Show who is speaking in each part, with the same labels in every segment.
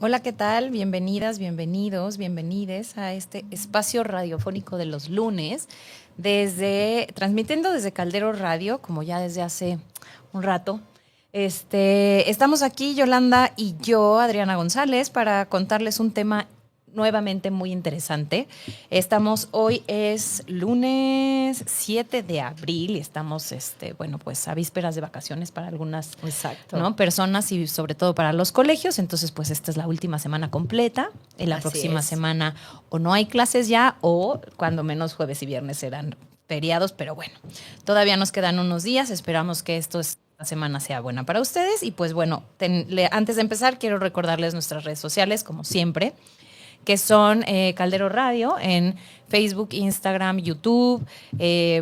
Speaker 1: Hola, ¿qué tal? Bienvenidas, bienvenidos, bienvenides a este espacio radiofónico de los lunes, transmitiendo desde Caldero Radio, como ya desde hace un rato. Estamos aquí, Yolanda y yo, Adriana González, para contarles un tema nuevamente muy interesante. Hoy es lunes 7 de abril y estamos, pues a vísperas de vacaciones para algunas, ¿no?, personas y sobre todo para los colegios. Entonces, pues esta es la última semana completa. En la próxima semana o no hay clases ya o cuando menos jueves y viernes serán feriados, pero bueno, todavía nos quedan unos días. Esperamos que esta semana sea buena para ustedes. Y pues bueno, antes de empezar, quiero recordarles nuestras redes sociales, como siempre, que son Caldero Radio en Facebook, Instagram, YouTube.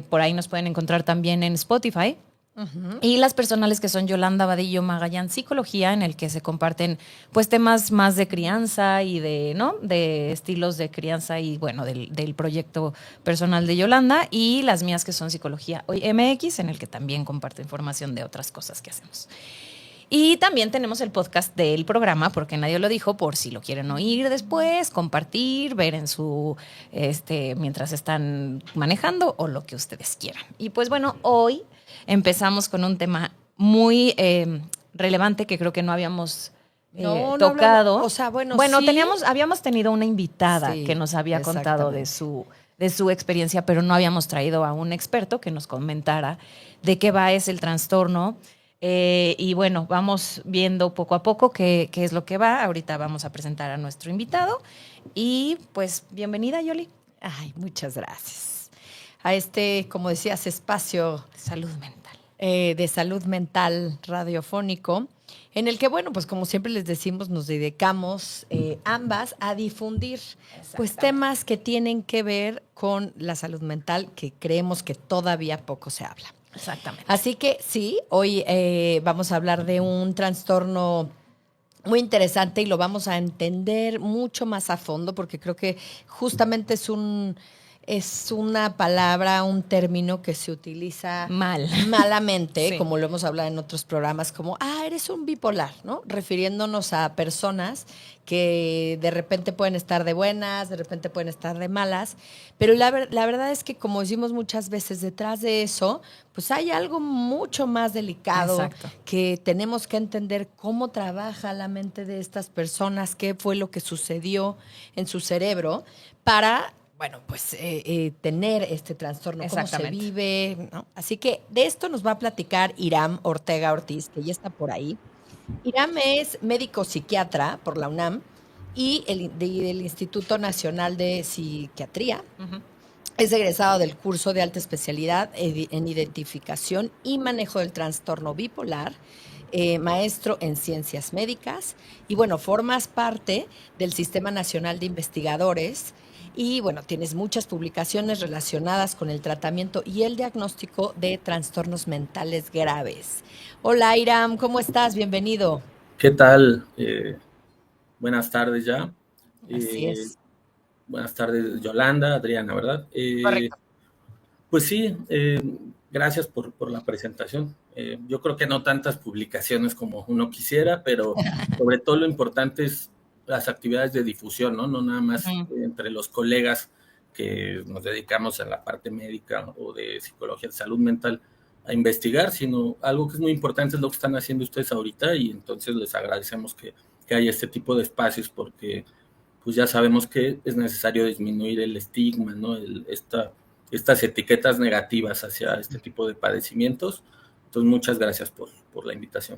Speaker 1: Por ahí nos pueden encontrar también en Spotify. Uh-huh. Y las personales, que son Yolanda Vadillo Magallán Psicología, en el que se comparten pues temas más de crianza y de estilos de crianza y bueno, del proyecto personal de Yolanda, y las mías, que son Psicología Hoy MX, en el que también comparto información de otras cosas que hacemos. Y también tenemos el podcast del programa, porque nadie lo dijo, por si lo quieren oír después, compartir, ver en mientras están manejando o lo que ustedes quieran. Y pues bueno, hoy empezamos con un tema muy relevante que creo que no habíamos tocado.
Speaker 2: O sea, bueno,
Speaker 1: sí. Habíamos tenido una invitada que nos había contado de su experiencia, pero no habíamos traído a un experto que nos comentara de qué va el trastorno. Y bueno, vamos viendo poco a poco qué es lo que va. Ahorita vamos a presentar a nuestro invitado. Y pues, bienvenida, Yoli.
Speaker 2: Ay, muchas gracias. A como decías, espacio de salud mental radiofónico, en el que, bueno, pues como siempre les decimos, nos dedicamos ambas a difundir pues temas que tienen que ver con la salud mental, que creemos que todavía poco se habla.
Speaker 1: Exactamente.
Speaker 2: Así que sí, hoy vamos a hablar de un trastorno muy interesante y lo vamos a entender mucho más a fondo, porque creo que justamente es una palabra, un término que se utiliza malamente, sí, como lo hemos hablado en otros programas, como, eres un bipolar, ¿no? Refiriéndonos a personas que de repente pueden estar de buenas, de repente pueden estar de malas, pero la verdad es que, como decimos muchas veces, detrás de eso, pues hay algo mucho más delicado. Exacto. Que tenemos que entender cómo trabaja la mente de estas personas, qué fue lo que sucedió en su cerebro para, bueno, pues tener este trastorno, cómo se vive, ¿no? Así que de esto nos va a platicar Iram Ortega Ortiz, que ya está por ahí. Iram es médico psiquiatra por la UNAM y del Instituto Nacional de Psiquiatría. Uh-huh. Es egresado del curso de alta especialidad en identificación y manejo del trastorno bipolar, maestro en ciencias médicas, y bueno, formas parte del Sistema Nacional de Investigadores. Y bueno, tienes muchas publicaciones relacionadas con el tratamiento y el diagnóstico de trastornos mentales graves. Hola, Iram, ¿cómo estás? Bienvenido.
Speaker 3: ¿Qué tal? Buenas tardes ya.
Speaker 2: Así es.
Speaker 3: Buenas tardes, Yolanda, Adriana, ¿verdad?
Speaker 2: Correcto.
Speaker 3: Pues sí, gracias por la presentación. Yo creo que no tantas publicaciones como uno quisiera, pero sobre todo lo importante es las actividades de difusión, ¿no? No nada más entre los colegas que nos dedicamos a la parte médica o de psicología de salud mental a investigar, sino algo que es muy importante es lo que están haciendo ustedes ahorita, y entonces les agradecemos que haya este tipo de espacios, porque pues ya sabemos que es necesario disminuir el estigma, ¿no? Estas etiquetas negativas hacia este tipo de padecimientos. Entonces, muchas gracias por la invitación.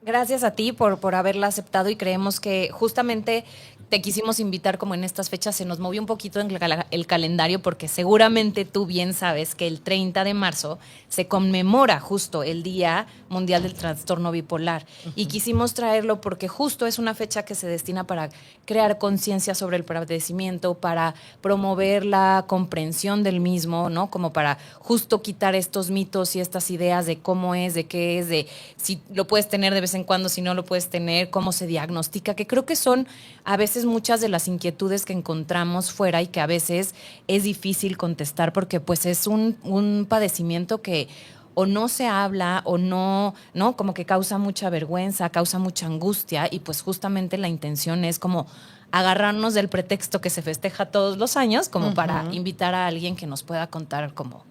Speaker 1: Gracias a ti por haberla aceptado, y creemos que justamente te quisimos invitar como en estas fechas. Se nos movió un poquito el calendario, porque seguramente tú bien sabes que el 30 de marzo se conmemora justo el Día Mundial del Trastorno Bipolar. Uh-huh. Y quisimos traerlo porque justo es una fecha que se destina para crear conciencia sobre el padecimiento, para promover la comprensión del mismo, ¿no? Como para justo quitar estos mitos y estas ideas de cómo es, de qué es, de si lo puedes tener de vez en cuando, si no lo puedes tener, cómo se diagnostica, que creo que son a veces muchas de las inquietudes que encontramos fuera y que a veces es difícil contestar, porque pues es un padecimiento que o no se habla o no, ¿no? Como que causa mucha vergüenza, causa mucha angustia y pues justamente la intención es como agarrarnos del pretexto que se festeja todos los años como para invitar a alguien que nos pueda contar como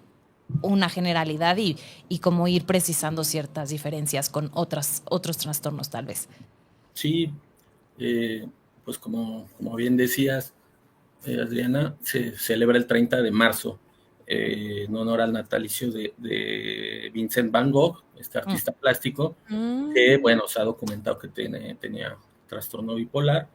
Speaker 1: una generalidad y como ir precisando ciertas diferencias con otros trastornos tal vez.
Speaker 3: Sí, pues como bien decías, Adriana, se celebra el 30 de marzo en honor al natalicio de Vincent Van Gogh, este artista plástico, que, bueno, se ha documentado que tenía trastorno bipolar.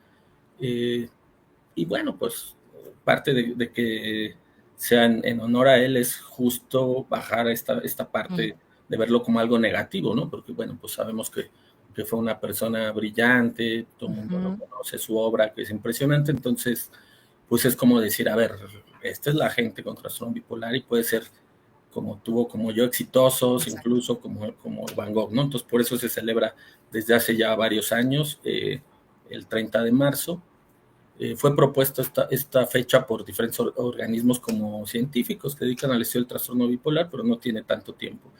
Speaker 3: Y bueno, pues parte de que sean en honor a él es justo bajar esta parte de verlo como algo negativo, ¿no? Porque, bueno, pues sabemos que fue una persona brillante, todo el mundo lo conoce, su obra, que es impresionante, entonces, pues es como decir, a ver, esta es la gente con trastorno bipolar y puede ser como yo, exitosos, exacto, incluso como Van Gogh, ¿no? Entonces, por eso se celebra desde hace ya varios años, el 30 de marzo. Fue propuesta esta fecha por diferentes organismos como científicos que dedican al estudio del trastorno bipolar, pero no tiene tanto tiempo.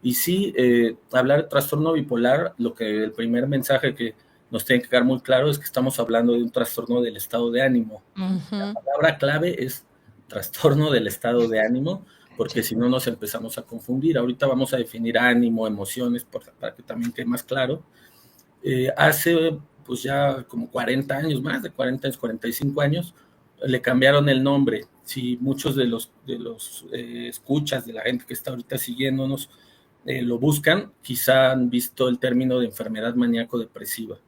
Speaker 3: Y sí, hablar de trastorno bipolar, el primer mensaje que nos tiene que quedar muy claro es que estamos hablando de un trastorno del estado de ánimo. La palabra clave es trastorno del estado de ánimo, porque si no nos empezamos a confundir. Ahorita vamos a definir ánimo, emociones, para que también quede más claro. Hace pues ya como 40 años, más de 40 años, 45 años, le cambiaron el nombre. Si muchos de los escuchas de la gente que está ahorita siguiéndonos lo buscan, quizá han visto el término de enfermedad maníaco-depresiva.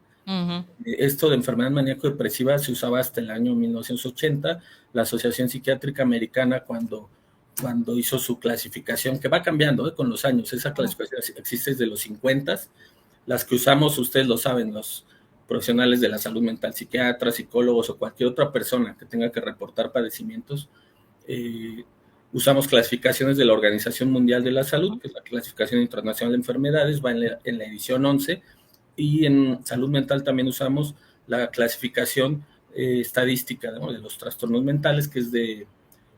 Speaker 3: Esto de enfermedad maníaco-depresiva se usaba hasta el año 1980. La Asociación Psiquiátrica Americana, cuando hizo su clasificación, que va cambiando con los años, esa clasificación existe desde los 50. Las que usamos, ustedes lo saben, los profesionales de la salud mental, psiquiatras, psicólogos o cualquier otra persona que tenga que reportar padecimientos, usamos clasificaciones de la Organización Mundial de la Salud, que es la clasificación internacional de enfermedades, va en la edición 11, y en salud mental también usamos la clasificación estadística, ¿no?, de los trastornos mentales, que es de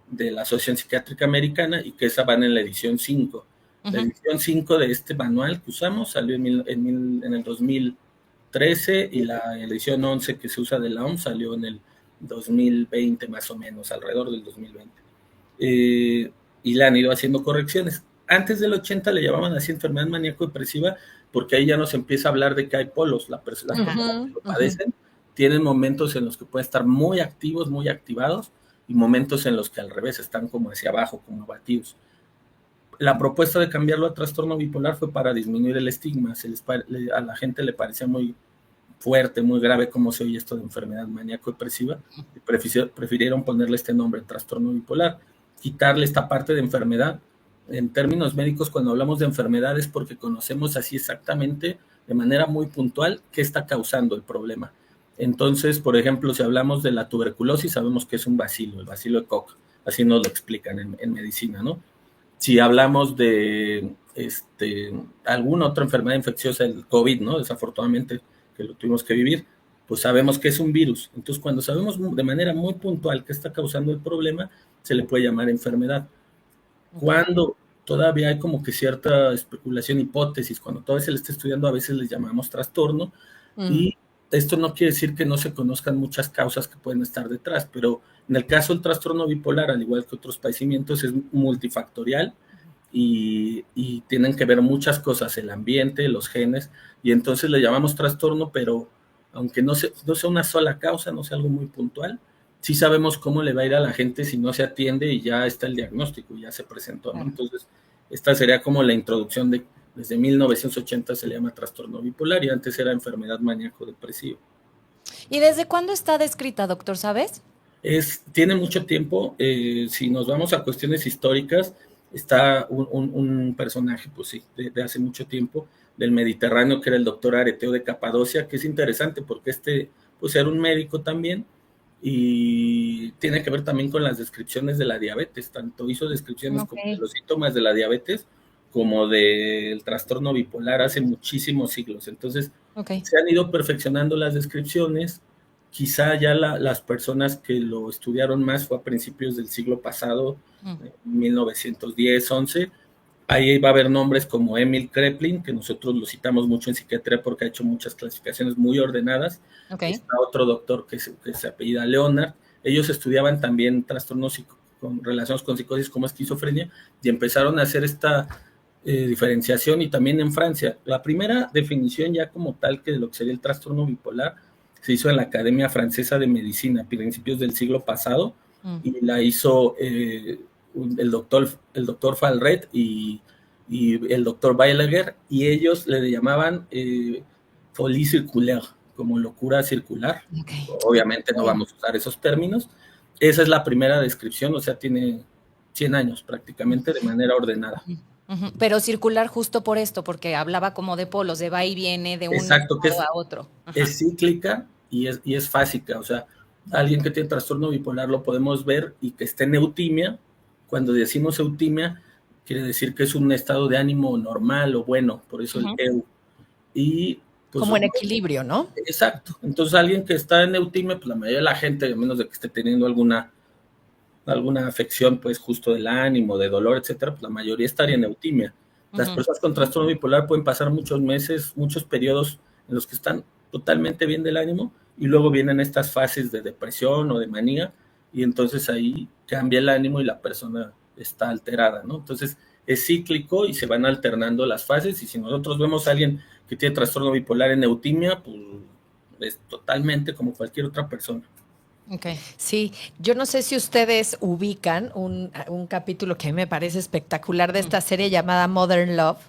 Speaker 3: la Asociación Psiquiátrica Americana, y que esa van en la edición 5. La edición 5 de este manual que usamos salió en el 2013 y la edición 11 que se usa de la OMS salió en el 2020 más o menos, alrededor del 2020. Y le han ido haciendo correcciones. Antes del 80 le llamaban así enfermedad maníaco-depresiva porque ahí ya nos empieza a hablar de que hay polos. Las personas que lo padecen tienen momentos en los que pueden estar muy activos, muy activados, y momentos en los que al revés están como hacia abajo, como abatidos. La propuesta de cambiarlo a trastorno bipolar fue para disminuir el estigma. A la gente le parecía muy fuerte, muy grave cómo se oye esto de enfermedad maníaco-depresiva, y prefirieron ponerle este nombre, trastorno bipolar, quitarle esta parte de enfermedad. En términos médicos, cuando hablamos de enfermedad es porque conocemos así exactamente, de manera muy puntual, qué está causando el problema. Entonces, por ejemplo, si hablamos de la tuberculosis, sabemos que es un bacilo, el bacilo de Koch, así nos lo explican en medicina, ¿no? Si hablamos de alguna otra enfermedad infecciosa, el COVID, ¿no?, desafortunadamente, que lo tuvimos que vivir, pues sabemos que es un virus. Entonces, cuando sabemos de manera muy puntual qué está causando el problema, se le puede llamar enfermedad. Cuando todavía hay como que cierta especulación, hipótesis, cuando todavía se le está estudiando, a veces les llamamos trastorno, y esto no quiere decir que no se conozcan muchas causas que pueden estar detrás, pero en el caso del trastorno bipolar, al igual que otros padecimientos, es multifactorial y tienen que ver muchas cosas, el ambiente, los genes, y entonces le llamamos trastorno, pero aunque no sea una sola causa, no sea algo muy puntual, sí sabemos cómo le va a ir a la gente si no se atiende y ya está el diagnóstico, ya se presentó, ¿no? Entonces, esta sería como la introducción desde 1980 se le llama trastorno bipolar y antes era enfermedad maníaco-depresiva.
Speaker 1: ¿Y desde cuándo está descrita, doctor, sabes?
Speaker 3: Tiene mucho tiempo. Si nos vamos a cuestiones históricas, está un personaje, pues sí, de hace mucho tiempo, del Mediterráneo, que era el doctor Areteo de Capadocia, que es interesante porque pues era un médico también, y tiene que ver también con las descripciones de la diabetes. Tanto hizo descripciones como de los síntomas de la diabetes como del trastorno bipolar hace muchísimos siglos. Entonces, se han ido perfeccionando las descripciones. Quizá ya las personas que lo estudiaron más fue a principios del siglo pasado, 1910, 11, Ahí va a haber nombres como Emil Kraepelin, que nosotros lo citamos mucho en psiquiatría porque ha hecho muchas clasificaciones muy ordenadas.
Speaker 1: Okay.
Speaker 3: Está otro doctor que se apellida Leonard. Ellos estudiaban también trastornos relacionados con psicosis como esquizofrenia y empezaron a hacer esta diferenciación, y también en Francia. La primera definición ya como tal que de lo que sería el trastorno bipolar se hizo en la Academia Francesa de Medicina a principios del siglo pasado, y la hizo el doctor Falret y el doctor Beilager, y ellos le llamaban folie circulaire, como locura circular.
Speaker 1: Okay.
Speaker 3: Obviamente no vamos a usar esos términos. Esa es la primera descripción, o sea, tiene 100 años prácticamente de manera ordenada.
Speaker 1: Pero circular justo por esto, porque hablaba como de polos, de va y viene de un
Speaker 3: Exacto, que
Speaker 1: lado a otro.
Speaker 3: es cíclica y es fásica, o sea, alguien que tiene trastorno bipolar lo podemos ver y que esté en eutimia. Cuando decimos eutimia, quiere decir que es un estado de ánimo normal o bueno, por eso el eu. Y, pues,
Speaker 2: como en equilibrio, ¿no?
Speaker 3: Exacto. Entonces, alguien que está en eutimia, pues la mayoría de la gente, a menos de que esté teniendo alguna afección, pues justo del ánimo, de dolor, etcétera, pues la mayoría estaría en eutimia. Las personas con trastorno bipolar pueden pasar muchos meses, muchos periodos en los que están totalmente bien del ánimo, y luego vienen estas fases de depresión o de manía, y entonces ahí cambia el ánimo y la persona está alterada, ¿no? Entonces es cíclico y se van alternando las fases, y si nosotros vemos a alguien que tiene trastorno bipolar en eutimia, pues es totalmente como cualquier otra persona.
Speaker 2: Okay. Sí, yo no sé si ustedes ubican un capítulo que a mí me parece espectacular de esta serie llamada Modern Love,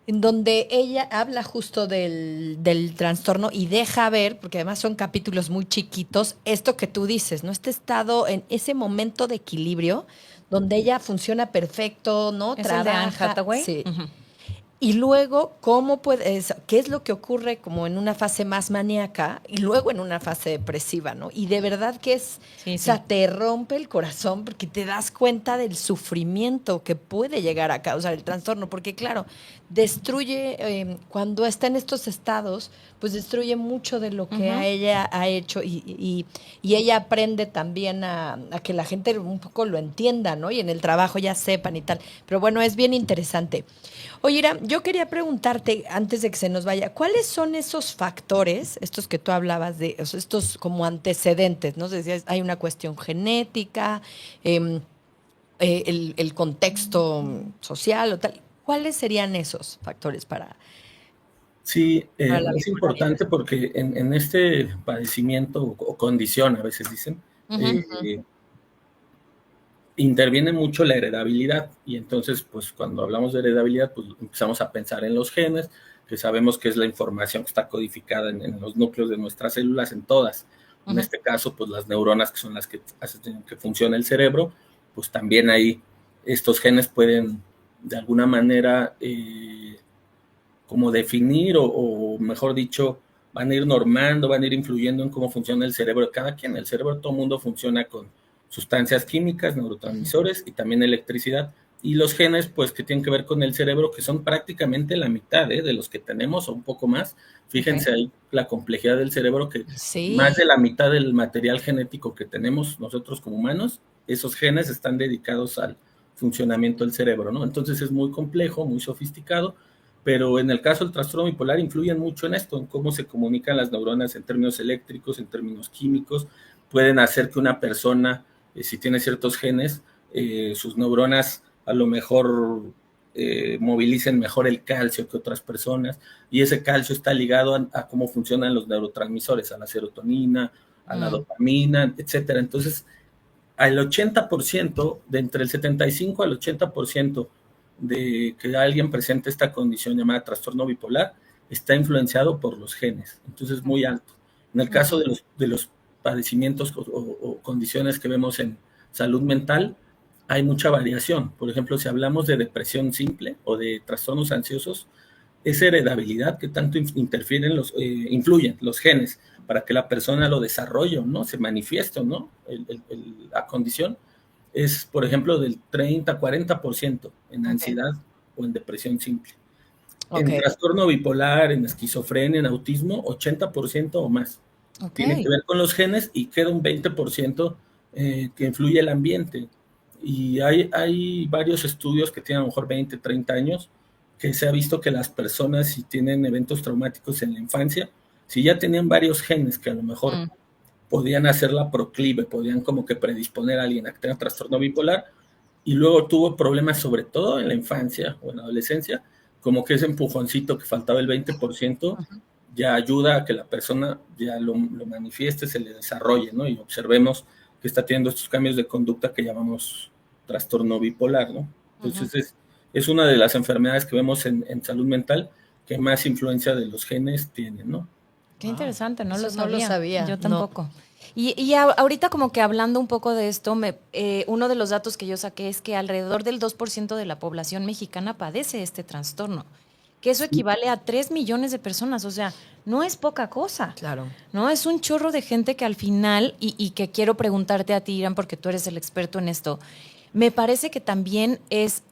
Speaker 2: en donde ella habla justo del trastorno y deja ver, porque además son capítulos muy chiquitos, esto que tú dices, ¿no? Este estado, en ese momento de equilibrio, donde ella funciona perfecto, ¿no?
Speaker 1: ¿Es el de Anne Hathaway?
Speaker 2: Sí. Y luego, ¿qué es lo que ocurre como en una fase más maníaca y luego en una fase depresiva, ¿no? Y de verdad que o sea, te rompe el corazón porque te das cuenta del sufrimiento que puede llegar a causar el trastorno, porque claro, destruye, cuando está en estos estados, pues destruye mucho de lo que a ella ha hecho, y ella aprende también a que la gente un poco lo entienda, ¿no? Y en el trabajo ya sepan y tal. Pero bueno, es bien interesante. Oye, Ira, yo quería preguntarte, antes de que se nos vaya, ¿cuáles son esos factores, estos que tú hablabas de, o sea, estos como antecedentes, ¿no? Decías, hay una cuestión genética, el contexto social o tal. ¿Cuáles serían esos factores para...?
Speaker 3: Sí, es importante porque en este padecimiento o condición, a veces dicen, interviene mucho la heredabilidad, y entonces, pues cuando hablamos de heredabilidad, pues empezamos a pensar en los genes, que sabemos que es la información que está codificada en los núcleos de nuestras células, en todas. En este caso, pues las neuronas, que son las que hacen que funcione el cerebro, pues también ahí estos genes pueden de alguna manera como definir, o mejor dicho, van a ir normando, van a ir influyendo en cómo funciona el cerebro de cada quien. El cerebro de todo mundo funciona con sustancias químicas, neurotransmisores y también electricidad. Y los genes, pues, que tienen que ver con el cerebro, que son prácticamente la mitad de los que tenemos o un poco más. Fíjense ahí la complejidad del cerebro, que más de la mitad del material genético que tenemos nosotros como humanos, esos genes están dedicados al funcionamiento del cerebro, ¿no? Entonces es muy complejo, muy sofisticado, pero en el caso del trastorno bipolar influyen mucho en esto, en cómo se comunican las neuronas en términos eléctricos, en términos químicos. Pueden hacer que una persona, si tiene ciertos genes, sus neuronas a lo mejor movilicen mejor el calcio que otras personas, y ese calcio está ligado a cómo funcionan los neurotransmisores, a la serotonina, a la dopamina, etcétera. Entonces, al 80%, de entre el 75 al 80% de que alguien presente esta condición llamada trastorno bipolar está influenciado por los genes, entonces es muy alto. En el caso de los padecimientos o condiciones que vemos en salud mental, hay mucha variación. Por ejemplo, si hablamos de depresión simple o de trastornos ansiosos, esa heredabilidad que tanto interfieren influyen los genes para que la persona lo desarrolle, ¿no? Se manifieste, ¿no? La condición es, por ejemplo, del 30-40% en ansiedad o en depresión simple. En trastorno bipolar, en esquizofrenia, en autismo, 80% o más. Tiene que ver con los genes, y queda un 20% que influye el ambiente. Y hay varios estudios que tienen a lo mejor 20, 30 años, que se ha visto que las personas si tienen eventos traumáticos en la infancia, si ya tenían varios genes que a lo mejor podían hacerla proclive, podían como que predisponer a alguien a que tenga trastorno bipolar, y luego tuvo problemas sobre todo en la infancia o en la adolescencia, como que ese empujoncito que faltaba el 20%, ya ayuda a que la persona ya lo manifieste, se le desarrolle, ¿no? Y observemos que está teniendo estos cambios de conducta que llamamos trastorno bipolar, ¿no? Entonces es una de las enfermedades que vemos en salud mental que más influencia de los genes tienen, ¿no?
Speaker 1: Qué interesante, no
Speaker 2: Eso
Speaker 1: lo
Speaker 2: no
Speaker 1: sabía.
Speaker 2: lo sabía,
Speaker 1: Yo
Speaker 2: no.
Speaker 1: tampoco. Y ahorita como que hablando un poco de esto, uno de los datos que yo saqué es que alrededor del 2% de la población mexicana padece este trastorno, que eso equivale a 3 millones de personas, o sea, no es poca cosa.
Speaker 2: Claro.
Speaker 1: No, es un chorro de gente que al final, y que quiero preguntarte a ti, Irán, porque tú eres el experto en esto, me parece que también es,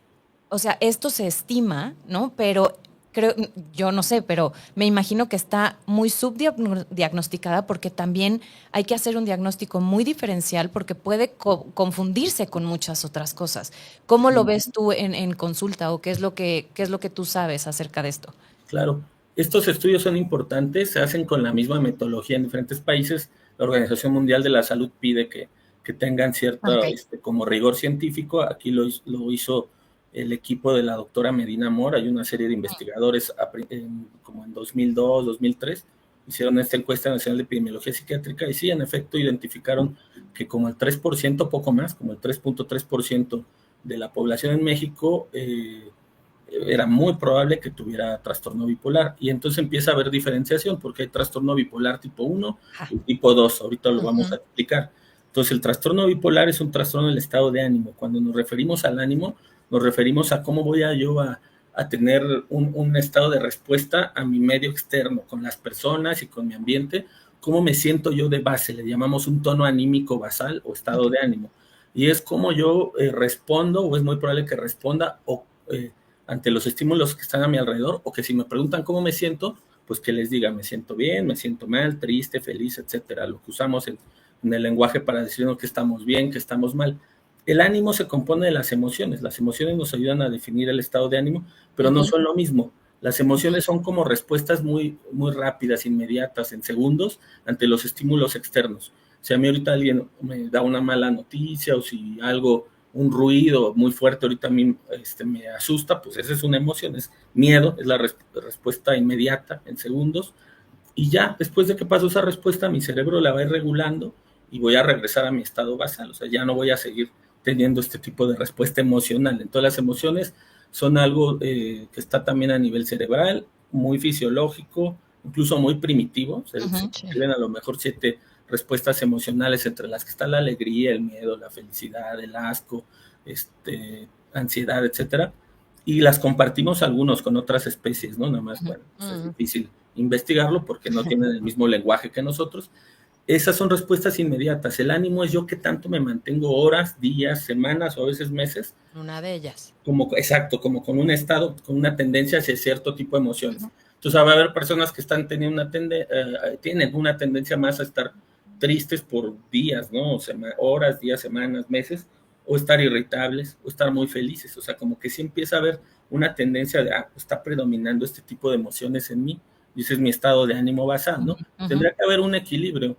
Speaker 1: o sea, esto se estima, ¿no? Pero creo, yo no sé, pero me imagino que está muy subdiagnosticada porque también hay que hacer un diagnóstico muy diferencial porque puede confundirse con muchas otras cosas. ¿Cómo lo ves tú en consulta o qué es lo que tú sabes acerca de esto?
Speaker 3: Claro, estos estudios son importantes, se hacen con la misma metodología en diferentes países. La Organización Mundial de la Salud pide que tengan cierto como rigor científico. Aquí lo hizo el equipo de la doctora Medina Mora. Hay una serie de investigadores como en 2002, 2003, hicieron esta encuesta nacional de epidemiología psiquiátrica y sí, en efecto, identificaron que como el 3%, poco más, como el 3.3% de la población en México era muy probable que tuviera trastorno bipolar. Y entonces empieza a haber diferenciación porque hay trastorno bipolar tipo 1 y tipo 2. Ahorita lo vamos a explicar. Entonces el trastorno bipolar es un trastorno del estado de ánimo. Cuando nos referimos al ánimo, nos referimos a cómo voy yo a tener un estado de respuesta a mi medio externo, con las personas y con mi ambiente, cómo me siento yo de base. Le llamamos un tono anímico basal o estado de ánimo. Y es cómo yo respondo, o es muy probable que responda, o ante los estímulos que están a mi alrededor, o que si me preguntan cómo me siento, pues que les diga, me siento bien, me siento mal, triste, feliz, etcétera, lo que usamos en el lenguaje para decirnos que estamos bien, que estamos mal. El ánimo se compone de las emociones nos ayudan a definir el estado de ánimo, pero no son lo mismo. Las emociones son como respuestas muy, muy rápidas, inmediatas, en segundos, ante los estímulos externos. Si a mí ahorita alguien me da una mala noticia o si algo, un ruido muy fuerte ahorita a mí me asusta, pues esa es una emoción, es miedo, es la respuesta inmediata en segundos, y ya después de que pasó esa respuesta mi cerebro la va a ir regulando y voy a regresar a mi estado basal, o sea, ya no voy a seguir teniendo este tipo de respuesta emocional. Entonces las emociones son algo que está también a nivel cerebral, muy fisiológico, incluso muy primitivo, se describen a lo mejor 7 respuestas emocionales, entre las que está la alegría, el miedo, la felicidad, el asco, ansiedad, etcétera, y las compartimos algunos con otras especies, ¿no? Nada más, bueno, pues es difícil investigarlo porque no tienen el mismo lenguaje que nosotros. Esas son respuestas inmediatas. El ánimo es yo que tanto me mantengo horas, días, semanas o a veces meses.
Speaker 2: Una de ellas.
Speaker 3: Exacto, como con un estado, con una tendencia hacia cierto tipo de emociones. Entonces va a haber personas que están teniendo tienen una tendencia más a estar tristes por días, ¿no? O sea, horas, días, semanas, meses, o estar irritables, o estar muy felices. O sea, como que sí empieza a haber una tendencia de, está predominando este tipo de emociones en mí, y ese es mi estado de ánimo basal, ¿no? Tendría que haber un equilibrio.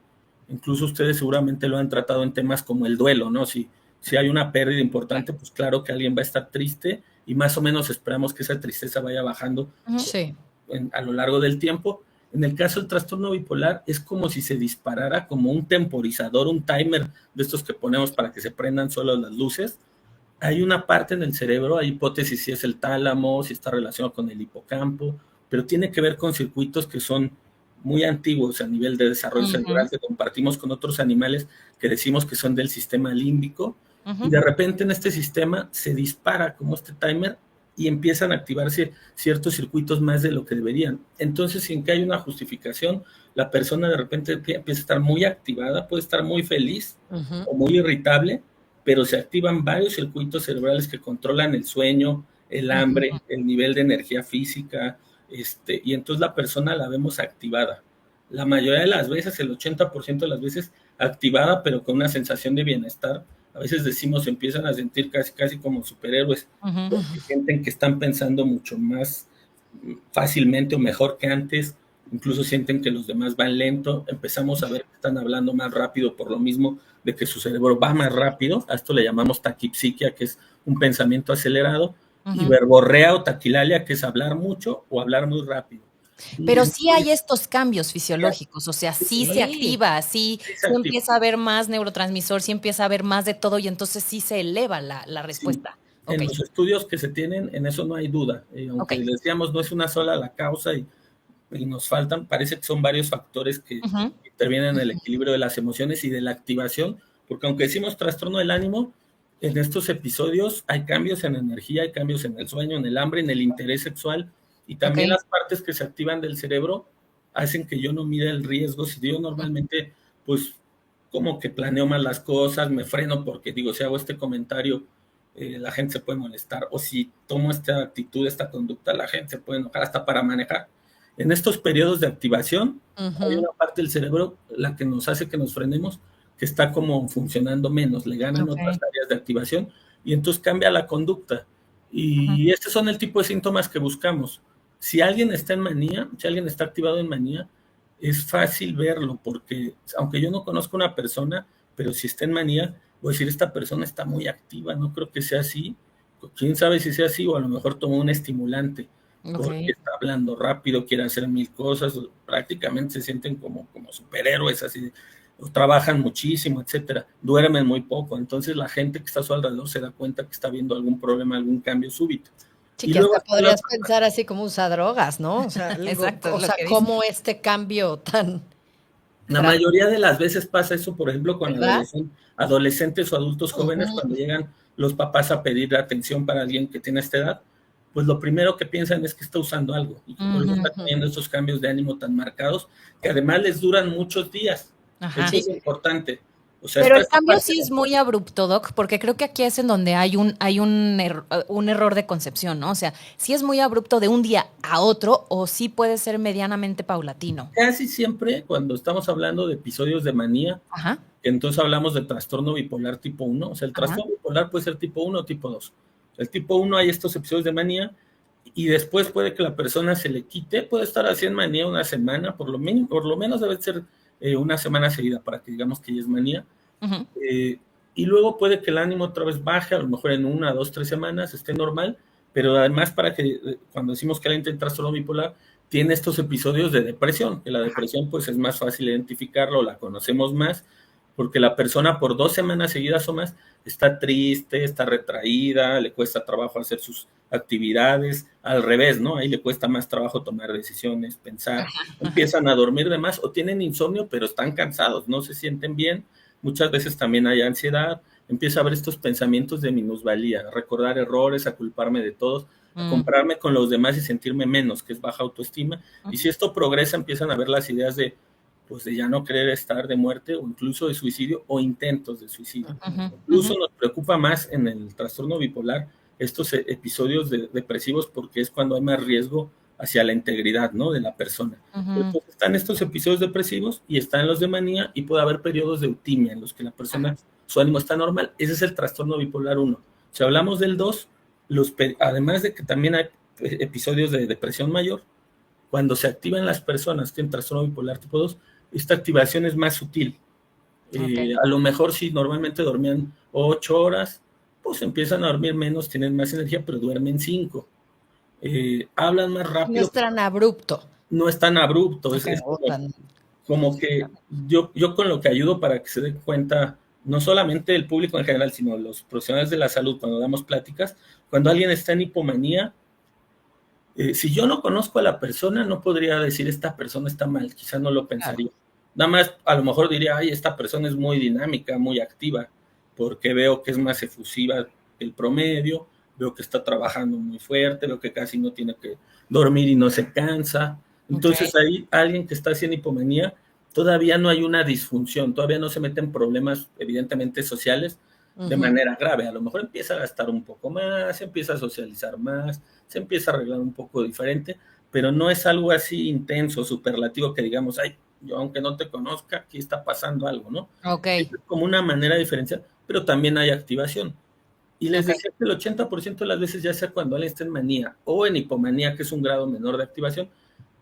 Speaker 3: Incluso ustedes seguramente lo han tratado en temas como el duelo, ¿no? Si hay una pérdida importante, pues claro que alguien va a estar triste y más o menos esperamos que esa tristeza vaya bajando a lo largo del tiempo. En el caso del trastorno bipolar es como si se disparara como un temporizador, un timer de estos que ponemos para que se prendan solo las luces. Hay una parte en el cerebro, hay hipótesis si es el tálamo, si está relacionado con el hipocampo, pero tiene que ver con circuitos que son muy antiguos a nivel de desarrollo cerebral que compartimos con otros animales que decimos que son del sistema límbico, y de repente en este sistema se dispara como este timer y empiezan a activarse ciertos circuitos más de lo que deberían. Entonces, sin que haya una justificación, la persona de repente empieza a estar muy activada, puede estar muy feliz o muy irritable, pero se activan varios circuitos cerebrales que controlan el sueño, el hambre, el nivel de energía física, y entonces la persona la vemos activada. La mayoría de las veces, el 80% de las veces, activada, pero con una sensación de bienestar a veces decimos, se empiezan a sentir casi como superhéroes, porque sienten que están pensando mucho más fácilmente o mejor que antes, incluso sienten que los demás van lento, empezamos a ver que están hablando más rápido por lo mismo de que su cerebro va más rápido, a esto le llamamos taquipsiquia, que es un pensamiento acelerado, y verborrea o taquilalia, que es hablar mucho o hablar muy rápido.
Speaker 1: Pero sí hay estos cambios fisiológicos, o sea, sí se activa, sí empieza a haber más neurotransmisor, sí empieza a haber más de todo y entonces sí se eleva la respuesta.
Speaker 3: Sí. En los estudios que se tienen, en eso no hay duda. Aunque decíamos, no es una sola la causa y nos faltan, parece que son varios factores que intervienen en el equilibrio de las emociones y de la activación, porque aunque decimos trastorno del ánimo, en estos episodios hay cambios en energía, hay cambios en el sueño, en el hambre, en el interés sexual, y también las partes que se activan del cerebro hacen que yo no mida el riesgo. Si yo normalmente, pues, como que planeo mal las cosas, me freno porque digo, si hago este comentario, la gente se puede molestar, o si tomo esta actitud, esta conducta, la gente se puede enojar hasta para manejar. En estos periodos de activación, hay una parte del cerebro, la que nos hace que nos frenemos, que está como funcionando menos, le ganan otras áreas de activación, y entonces cambia la conducta. Y estos son el tipo de síntomas que buscamos. Si alguien está en manía, si alguien está activado en manía, es fácil verlo, porque aunque yo no conozco a una persona, pero si está en manía, voy a decir, esta persona está muy activa, no creo que sea así. Quién sabe si sea así, o a lo mejor tomó un estimulante, porque está hablando rápido, quiere hacer 1000 cosas, prácticamente se sienten como superhéroes, así, trabajan muchísimo, etcétera, duermen muy poco, entonces la gente que está a su alrededor se da cuenta que está viendo algún problema, algún cambio súbito.
Speaker 2: Sí, y que hasta podrías pensar así como usa drogas, ¿no? O sea,
Speaker 1: exacto,
Speaker 2: o sea, cómo este cambio tan...
Speaker 3: La mayoría de las veces pasa eso, por ejemplo, con adolescentes o adultos jóvenes, cuando llegan los papás a pedir atención para alguien que tiene esta edad, pues lo primero que piensan es que está usando algo, y que por eso está teniendo estos cambios de ánimo tan marcados, que además les duran muchos días. Eso es importante. O sea,
Speaker 1: pero el cambio sí es muy abrupto, Doc, porque creo que aquí es en donde hay un error de concepción, ¿no? O sea, sí es muy abrupto de un día a otro o sí puede ser medianamente paulatino.
Speaker 3: Casi siempre cuando estamos hablando de episodios de manía, entonces hablamos de trastorno bipolar tipo 1, o sea, el trastorno bipolar puede ser tipo 1 o tipo 2. El tipo 1 hay estos episodios de manía y después puede que la persona se le quite, puede estar así en manía una semana, por lo menos debe ser una semana seguida para que digamos que ya es manía. Y luego puede que el ánimo otra vez baje, a lo mejor en 1, 2, 3 semanas esté normal, pero además para que cuando decimos que alguien tiene trastorno bipolar, tiene estos episodios de depresión, que la depresión pues es más fácil identificarlo, la conocemos más, porque la persona por 2 semanas seguidas o más está triste, está retraída, le cuesta trabajo hacer sus actividades, al revés, ¿no? Ahí le cuesta más trabajo tomar decisiones, pensar, empiezan a dormir de más o tienen insomnio, pero están cansados, no se sienten bien, muchas veces también hay ansiedad, empieza a haber estos pensamientos de minusvalía, a recordar errores, a culparme de todos, a compararme con los demás y sentirme menos, que es baja autoestima, y si esto progresa empiezan a ver las ideas de pues de ya no querer estar, de muerte o incluso de suicidio o intentos de suicidio. Incluso nos preocupa más en el trastorno bipolar estos episodios depresivos porque es cuando hay más riesgo hacia la integridad, ¿no?, de la persona. Entonces están estos episodios depresivos y están los de manía y puede haber periodos de eutimia en los que la persona, su ánimo está normal. Ese es el trastorno bipolar 1. Si hablamos del 2, además de que también hay episodios de depresión mayor, cuando se activan las personas que tienen trastorno bipolar tipo 2, esta activación es más sutil. A lo mejor si normalmente dormían 8 horas, pues empiezan a dormir menos, tienen más energía, pero duermen 5. Hablan más rápido.
Speaker 2: No es tan abrupto.
Speaker 3: No es tan abrupto. Es como que yo con lo que ayudo para que se den cuenta, no solamente el público en general, sino los profesionales de la salud, cuando damos pláticas, cuando alguien está en hipomanía, si yo no conozco a la persona, no podría decir esta persona está mal, quizá no lo pensaría. Nada más, a lo mejor diría, ay, esta persona es muy dinámica, muy activa, porque veo que es más efusiva que el promedio, veo que está trabajando muy fuerte, veo que casi no tiene que dormir y no se cansa. Entonces ahí alguien que está haciendo hipomanía, todavía no hay una disfunción, todavía no se meten problemas evidentemente sociales de manera grave. A lo mejor empieza a gastar un poco más, empieza a socializar más, se empieza a arreglar un poco diferente, pero no es algo así intenso, superlativo, que digamos, ay, yo aunque no te conozca, aquí está pasando algo, ¿no? Es como una manera diferencial, pero también hay activación. Y les decía que el 80% de las veces, ya sea cuando alguien está en manía o en hipomanía, que es un grado menor de activación,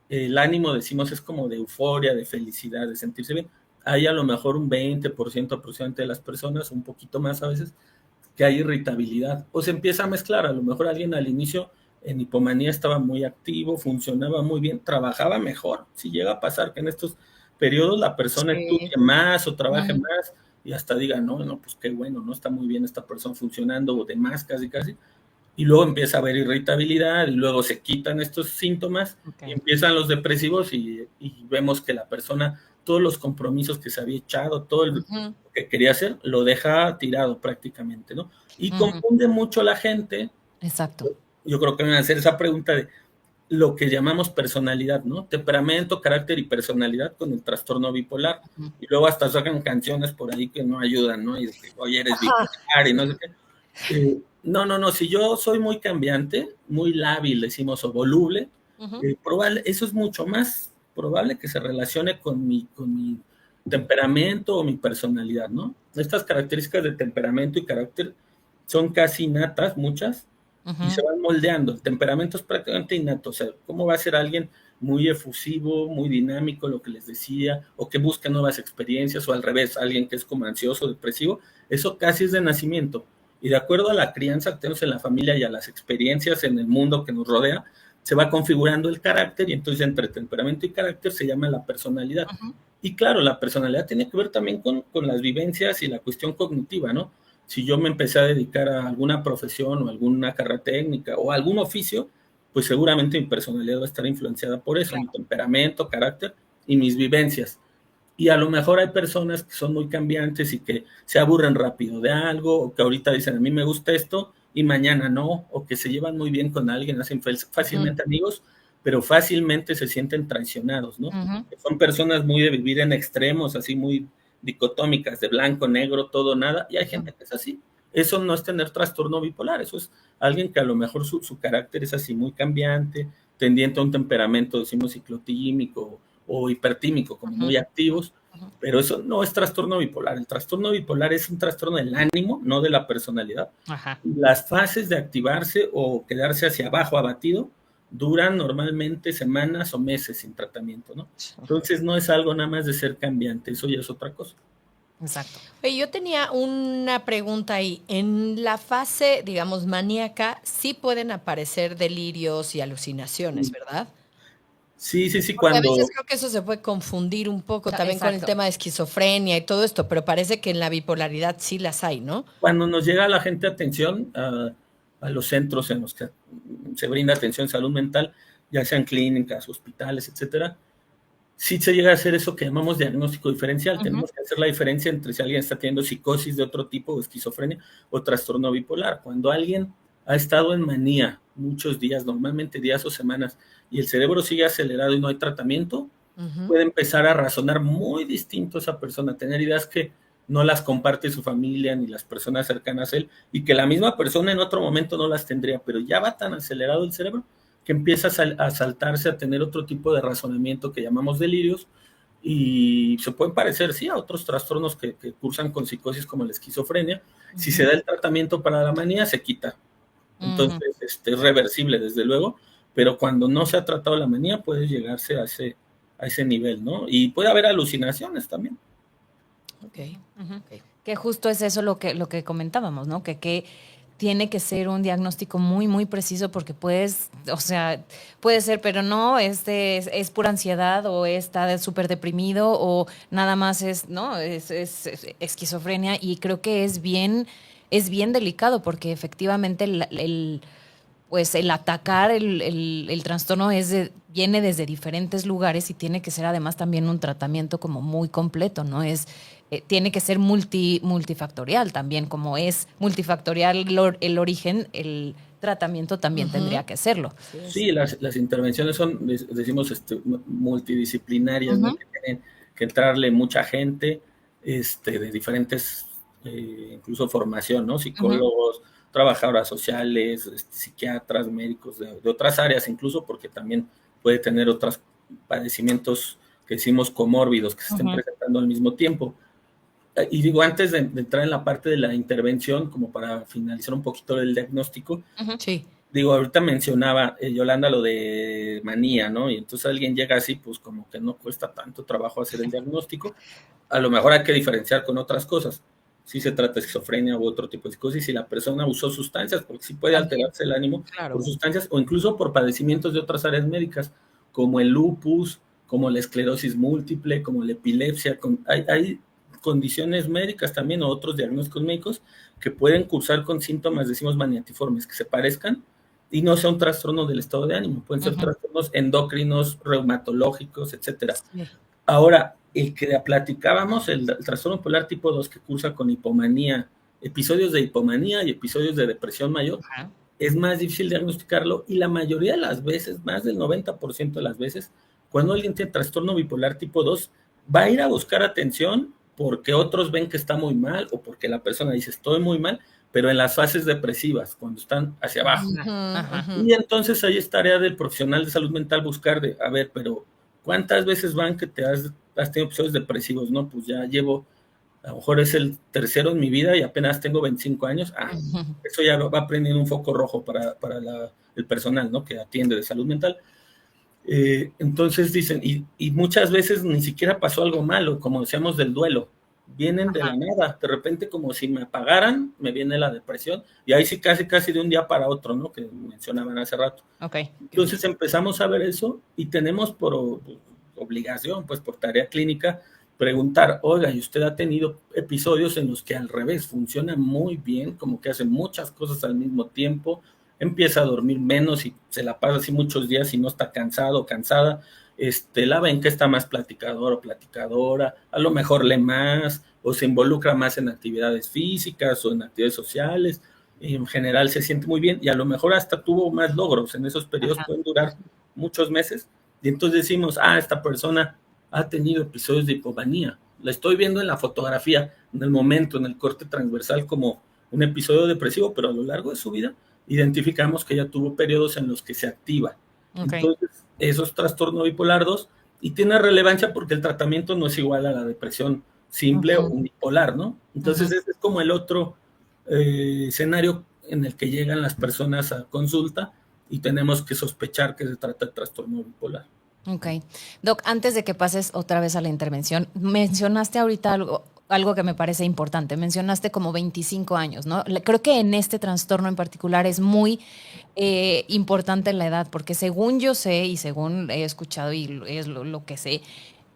Speaker 3: el ánimo, decimos, es como de euforia, de felicidad, de sentirse bien. Hay a lo mejor un 20% aproximadamente de las personas, un poquito más a veces, que hay irritabilidad o se empieza a mezclar. A lo mejor alguien al inicio en hipomanía estaba muy activo, funcionaba muy bien, trabajaba mejor. Si llega a pasar que en estos periodos la persona estudie más o trabaje más y hasta diga, no, pues qué bueno, no está muy bien esta persona funcionando o demás, casi, y luego empieza a haber irritabilidad y luego se quitan estos síntomas y empiezan los depresivos y vemos que la persona, todos los compromisos que se había echado, todo lo que quería hacer, lo deja tirado prácticamente, ¿no? Y confunde mucho a la gente.
Speaker 1: Exacto.
Speaker 3: Yo creo que me van a hacer esa pregunta de lo que llamamos personalidad, ¿no? Temperamento, carácter y personalidad con el trastorno bipolar. Y luego hasta sacan canciones por ahí que no ayudan, ¿no? Y de que, oye, eres bipolar y no sé qué. No, si yo soy muy cambiante, muy lábil, decimos, o voluble, probable, eso es mucho más probable que se relacione con mi temperamento o mi personalidad, ¿no? Estas características de temperamento y carácter son casi innatas, muchas, y se van moldeando. El temperamento es prácticamente innato, o sea, ¿cómo va a ser alguien muy efusivo, muy dinámico, lo que les decía, o que busca nuevas experiencias, o al revés, alguien que es como ansioso, depresivo? Eso casi es de nacimiento. Y de acuerdo a la crianza que tenemos en la familia y a las experiencias en el mundo que nos rodea, se va configurando el carácter y entonces entre temperamento y carácter se llama la personalidad. Y claro, la personalidad tiene que ver también con las vivencias y la cuestión cognitiva, ¿no? Si yo me empecé a dedicar a alguna profesión o alguna carrera técnica o algún oficio, pues seguramente mi personalidad va a estar influenciada por eso, mi temperamento, carácter y mis vivencias. Y a lo mejor hay personas que son muy cambiantes y que se aburren rápido de algo, o que ahorita dicen, a mí me gusta esto, y mañana no, o que se llevan muy bien con alguien, hacen fácilmente amigos, pero fácilmente se sienten traicionados, ¿no? Son personas muy de vivir en extremos, así muy dicotómicas, de blanco, negro, todo, nada, y hay gente que es así. Eso no es tener trastorno bipolar, eso es alguien que a lo mejor su carácter es así muy cambiante, tendiente a un temperamento, decimos, ciclotímico o hipertímico, como muy activos, pero eso no es trastorno bipolar. El trastorno bipolar es un trastorno del ánimo, no de la personalidad. Las fases de activarse o quedarse hacia abajo abatido duran normalmente semanas o meses sin tratamiento, ¿no? Entonces no es algo nada más de ser cambiante, eso ya es otra cosa.
Speaker 2: Exacto. Oye, yo tenía una pregunta ahí. En la fase, digamos, maníaca, sí pueden aparecer delirios y alucinaciones, ¿verdad?
Speaker 3: Sí,
Speaker 2: Porque a veces creo que eso se puede confundir un poco también con el tema de esquizofrenia y todo esto, pero parece que en la bipolaridad sí las hay, ¿no?
Speaker 3: Cuando nos llega la gente atención a los centros en los que se brinda atención en salud mental, ya sean clínicas, hospitales, etcétera, sí se llega a hacer eso que llamamos diagnóstico diferencial. Tenemos que hacer la diferencia entre si alguien está teniendo psicosis de otro tipo, o esquizofrenia, o trastorno bipolar. Cuando alguien ha estado en manía muchos días, normalmente días o semanas, y el cerebro sigue acelerado y no hay tratamiento, puede empezar a razonar muy distinto esa persona, tener ideas que no las comparte su familia ni las personas cercanas a él, y que la misma persona en otro momento no las tendría, pero ya va tan acelerado el cerebro que empieza a saltarse, a tener otro tipo de razonamiento que llamamos delirios, y se pueden parecer, sí, a otros trastornos que cursan con psicosis como la esquizofrenia. Si se da el tratamiento para la manía, se quita. Entonces, es reversible, desde luego, pero cuando no se ha tratado la manía, puede llegarse a ese nivel, ¿no? Y puede haber alucinaciones también.
Speaker 2: Okay.
Speaker 1: Que justo es eso lo que comentábamos, ¿no? Que tiene que ser un diagnóstico muy, muy preciso porque puede ser, pero no, es pura ansiedad o está súper deprimido o nada más es, ¿no? Es esquizofrenia, y creo que es bien delicado porque efectivamente pues el atacar el trastorno viene desde diferentes lugares y tiene que ser además también un tratamiento como muy completo, ¿no? Tiene que ser multifactorial también, como es multifactorial el origen, el tratamiento también tendría que serlo.
Speaker 3: Sí, las intervenciones son, decimos, multidisciplinarias, ¿no? Que tienen que entrarle mucha gente de diferentes, incluso formación, ¿no? Psicólogos, trabajadoras sociales, psiquiatras, médicos de otras áreas, incluso porque también puede tener otros padecimientos que decimos comórbidos, que se estén presentando al mismo tiempo. y digo, antes de entrar en la parte de la intervención, como para finalizar un poquito el diagnóstico,
Speaker 2: Sí.
Speaker 3: digo, ahorita mencionaba Yolanda lo de manía, ¿no? Y entonces alguien llega así, pues como que no cuesta tanto trabajo hacer el diagnóstico. A lo mejor hay que diferenciar con otras cosas. Si se trata de esquizofrenia u otro tipo de psicosis, si la persona usó sustancias, porque sí puede alterarse el ánimo por sustancias o incluso por padecimientos de otras áreas médicas, como el lupus, como la esclerosis múltiple, como la epilepsia. Hay condiciones médicas también o otros diagnósticos médicos que pueden cursar con síntomas, decimos, maniatiformes, que se parezcan y no sea un trastorno del estado de ánimo. Pueden ser trastornos endocrinos, reumatológicos, etcétera. Sí. Ahora, el que platicábamos, el trastorno bipolar tipo 2 que cursa con hipomanía, episodios de hipomanía y episodios de depresión mayor, es más difícil diagnosticarlo y la mayoría de las veces, más del 90% de las veces, cuando alguien tiene trastorno bipolar tipo 2, va a ir a buscar atención porque otros ven que está muy mal o porque la persona dice estoy muy mal, pero en las fases depresivas, cuando están hacia abajo. Y entonces ahí es tarea del profesional de salud mental buscar de, a ver, pero ¿cuántas veces van que te has tenido episodios depresivos? No, pues ya llevo, a lo mejor es el tercero en mi vida y apenas tengo 25 años. Eso ya va prendiendo un foco rojo para el personal, ¿no? Que atiende de salud mental. Entonces dicen, y muchas veces ni siquiera pasó algo malo, como decíamos del duelo. Vienen de la nada, de repente como si me apagaran, me viene la depresión, y ahí sí casi de un día para otro, ¿no? Que mencionaban hace rato. Entonces empezamos a ver eso y tenemos por obligación, pues por tarea clínica, preguntar, oiga, ¿y usted ha tenido episodios en los que al revés funciona muy bien, como que hace muchas cosas al mismo tiempo, empieza a dormir menos y se la pasa así muchos días y no está cansado o cansada? La ven que está más platicador o platicadora, a lo mejor lee más o se involucra más en actividades físicas o en actividades sociales, y en general se siente muy bien y a lo mejor hasta tuvo más logros en esos periodos, pueden durar muchos meses, y entonces decimos, esta persona ha tenido episodios de hipomanía, la estoy viendo en la fotografía, en el momento, en el corte transversal como un episodio depresivo, pero a lo largo de su vida identificamos que ella tuvo periodos en los que se activa. Entonces, eso es trastorno bipolar 2 y tiene relevancia porque el tratamiento no es igual a la depresión simple o bipolar, ¿no? Entonces, ese es como el otro escenario en el que llegan las personas a consulta y tenemos que sospechar que se trata de trastorno bipolar.
Speaker 1: Ok. Doc, antes de que pases otra vez a la intervención, mencionaste ahorita algo que me parece importante. Mencionaste como 25 años, ¿no? Creo que en este trastorno en particular es muy importante la edad, porque según yo sé y según he escuchado y es lo que sé,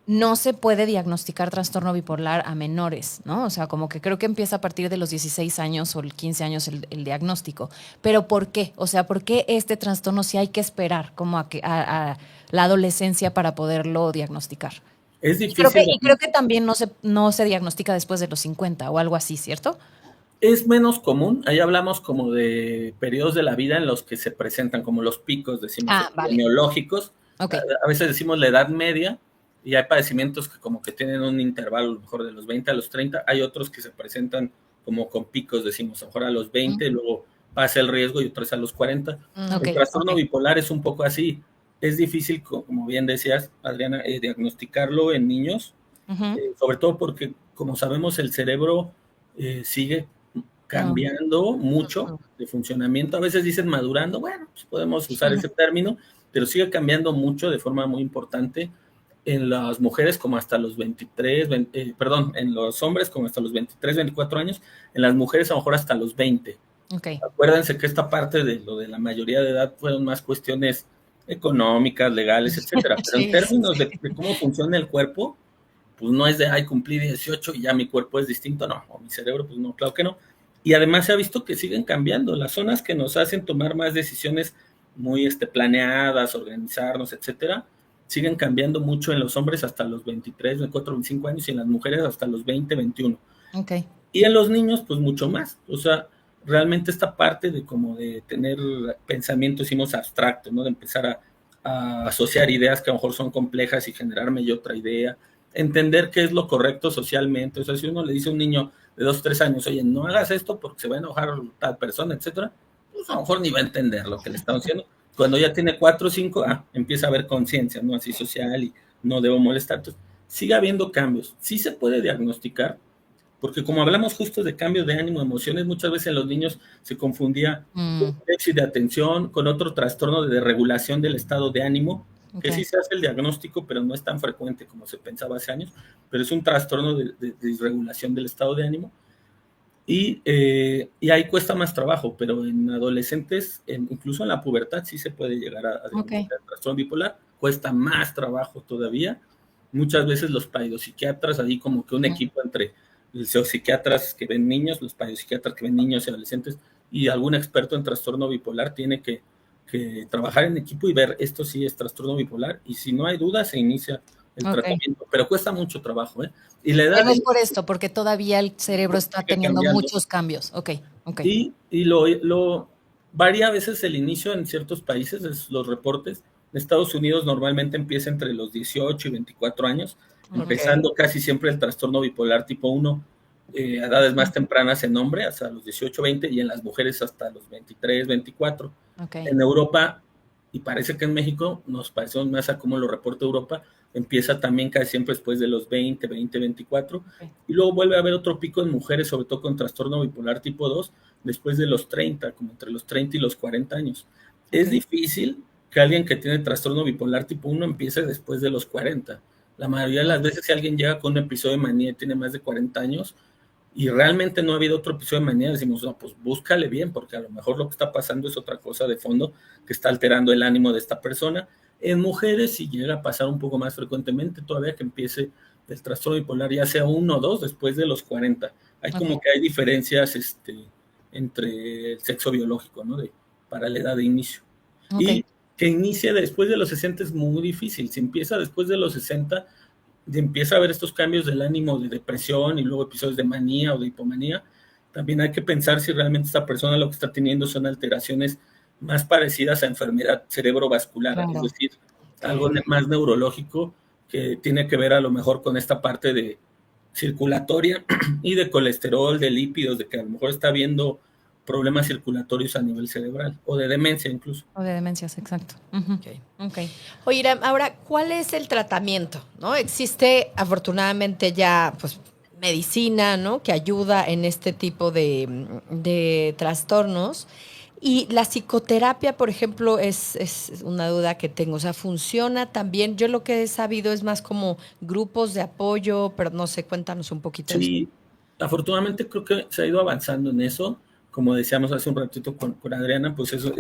Speaker 1: no se puede diagnosticar trastorno bipolar a menores, ¿no? O sea, como que creo que empieza a partir de los 16 años o 15 años el diagnóstico. ¿Pero por qué? O sea, ¿por qué este trastorno sí hay que esperar como a la adolescencia para poderlo diagnosticar?
Speaker 3: Es difícil.
Speaker 1: Y creo que también no se diagnostica después de los 50 o algo así, ¿cierto?
Speaker 3: Es menos común. Ahí hablamos como de periodos de la vida en los que se presentan como los picos, decimos, epidemiológicos. A veces decimos la edad media y hay padecimientos que como que tienen un intervalo, a lo mejor de los 20 a los 30. Hay otros que se presentan como con picos, decimos, a lo mejor a los 20, luego pasa el riesgo y otros a los 40. El trastorno bipolar es un poco así. Es difícil, como bien decías, Adriana, diagnosticarlo en niños, sobre todo porque, como sabemos, el cerebro sigue cambiando mucho de funcionamiento. A veces dicen madurando, bueno, pues podemos usar ese término, pero sigue cambiando mucho de forma muy importante en las mujeres como hasta los 23, en los hombres como hasta los 23, 24 años, en las mujeres a lo mejor hasta los 20. Acuérdense que esta parte de lo de la mayoría de edad fueron más cuestiones económicas, legales, etcétera, pero en términos de cómo funciona el cuerpo, pues no es de, cumplí 18 y ya mi cuerpo es distinto, no, o mi cerebro, pues no, claro que no. Y además se ha visto que siguen cambiando, las zonas que nos hacen tomar más decisiones muy planeadas, organizarnos, etcétera, siguen cambiando mucho en los hombres hasta los 23, 24, 25 años y en las mujeres hasta los 20, 21. Y en los niños, pues mucho más, o sea, realmente esta parte de como de tener pensamiento, decimos, abstracto, ¿no? De empezar a asociar ideas que a lo mejor son complejas y generarme yo otra idea, entender qué es lo correcto socialmente. O sea, si uno le dice a un niño de 2, 3 años, oye, no hagas esto porque se va a enojar tal persona, etcétera, pues a lo mejor ni va a entender lo que le están diciendo. Cuando ya tiene 4 o 5, empieza a haber conciencia, ¿no? Así social y no debo molestar. Entonces, sigue habiendo cambios. Sí se puede diagnosticar, porque como hablamos justo de cambios de ánimo, emociones, muchas veces en los niños se confundía déficit de atención con otro trastorno de regulación del estado de ánimo, que sí se hace el diagnóstico, pero no es tan frecuente como se pensaba hace años, pero es un trastorno de disregulación del estado de ánimo. Y ahí cuesta más trabajo, pero en adolescentes, incluso en la pubertad, sí se puede llegar a diagnosticar trastorno bipolar, cuesta más trabajo todavía. Muchas veces los psiquiatras, ahí como que un equipo entre los psiquiatras que ven niños, los psiquiatras que ven niños y adolescentes, y algún experto en trastorno bipolar tiene que trabajar en equipo y ver esto sí es trastorno bipolar, y si no hay duda se inicia el tratamiento, pero cuesta mucho trabajo, ¿eh? Y la edad
Speaker 1: pero es por esto, porque todavía el cerebro está teniendo muchos cambios.
Speaker 3: Y lo varía a veces el inicio en ciertos países, los reportes. En Estados Unidos normalmente empieza entre los 18 y 24 años, empezando casi siempre el trastorno bipolar tipo 1, a edades más tempranas en hombre, hasta los 18, 20, y en las mujeres hasta los 23, 24. En Europa, y parece que en México, nos parecemos más a cómo lo reporta Europa, empieza también casi siempre después de los 20, 24, y luego vuelve a haber otro pico en mujeres, sobre todo con trastorno bipolar tipo 2, después de los 30, como entre los 30 y los 40 años. Es difícil que alguien que tiene trastorno bipolar tipo 1 empiece después de los 40. La mayoría de las veces si alguien llega con un episodio de manía y tiene más de 40 años, y realmente no ha habido otro episodio de manía, decimos, no, pues búscale bien, porque a lo mejor lo que está pasando es otra cosa de fondo que está alterando el ánimo de esta persona. En mujeres sí llega a pasar un poco más frecuentemente, todavía que empiece el trastorno bipolar, ya sea 1 o 2 después de los 40. Hay como que hay diferencias entre el sexo biológico, ¿no? Para la edad de inicio. Y que inicie después de los 60 es muy difícil. Si empieza después de los 60, empieza a haber estos cambios del ánimo, de depresión y luego episodios de manía o de hipomanía. También hay que pensar si realmente esta persona lo que está teniendo son alteraciones más parecidas a enfermedad cerebrovascular, es decir, algo más neurológico que tiene que ver a lo mejor con esta parte de circulatoria y de colesterol, de lípidos, de que a lo mejor está viendo problemas circulatorios a nivel cerebral, o de demencia incluso.
Speaker 1: O de demencias, exacto.
Speaker 2: Oye, Iram, ahora, ¿cuál es el tratamiento? ¿No? Existe, afortunadamente, ya pues medicina, ¿no? Que ayuda en este tipo de trastornos. Y la psicoterapia, por ejemplo, es una duda que tengo. O sea, ¿funciona también? Yo lo que he sabido es más como grupos de apoyo, pero no sé, cuéntanos un poquito.
Speaker 3: Sí, afortunadamente creo que se ha ido avanzando en eso. Como decíamos hace un ratito con Adriana, pues eso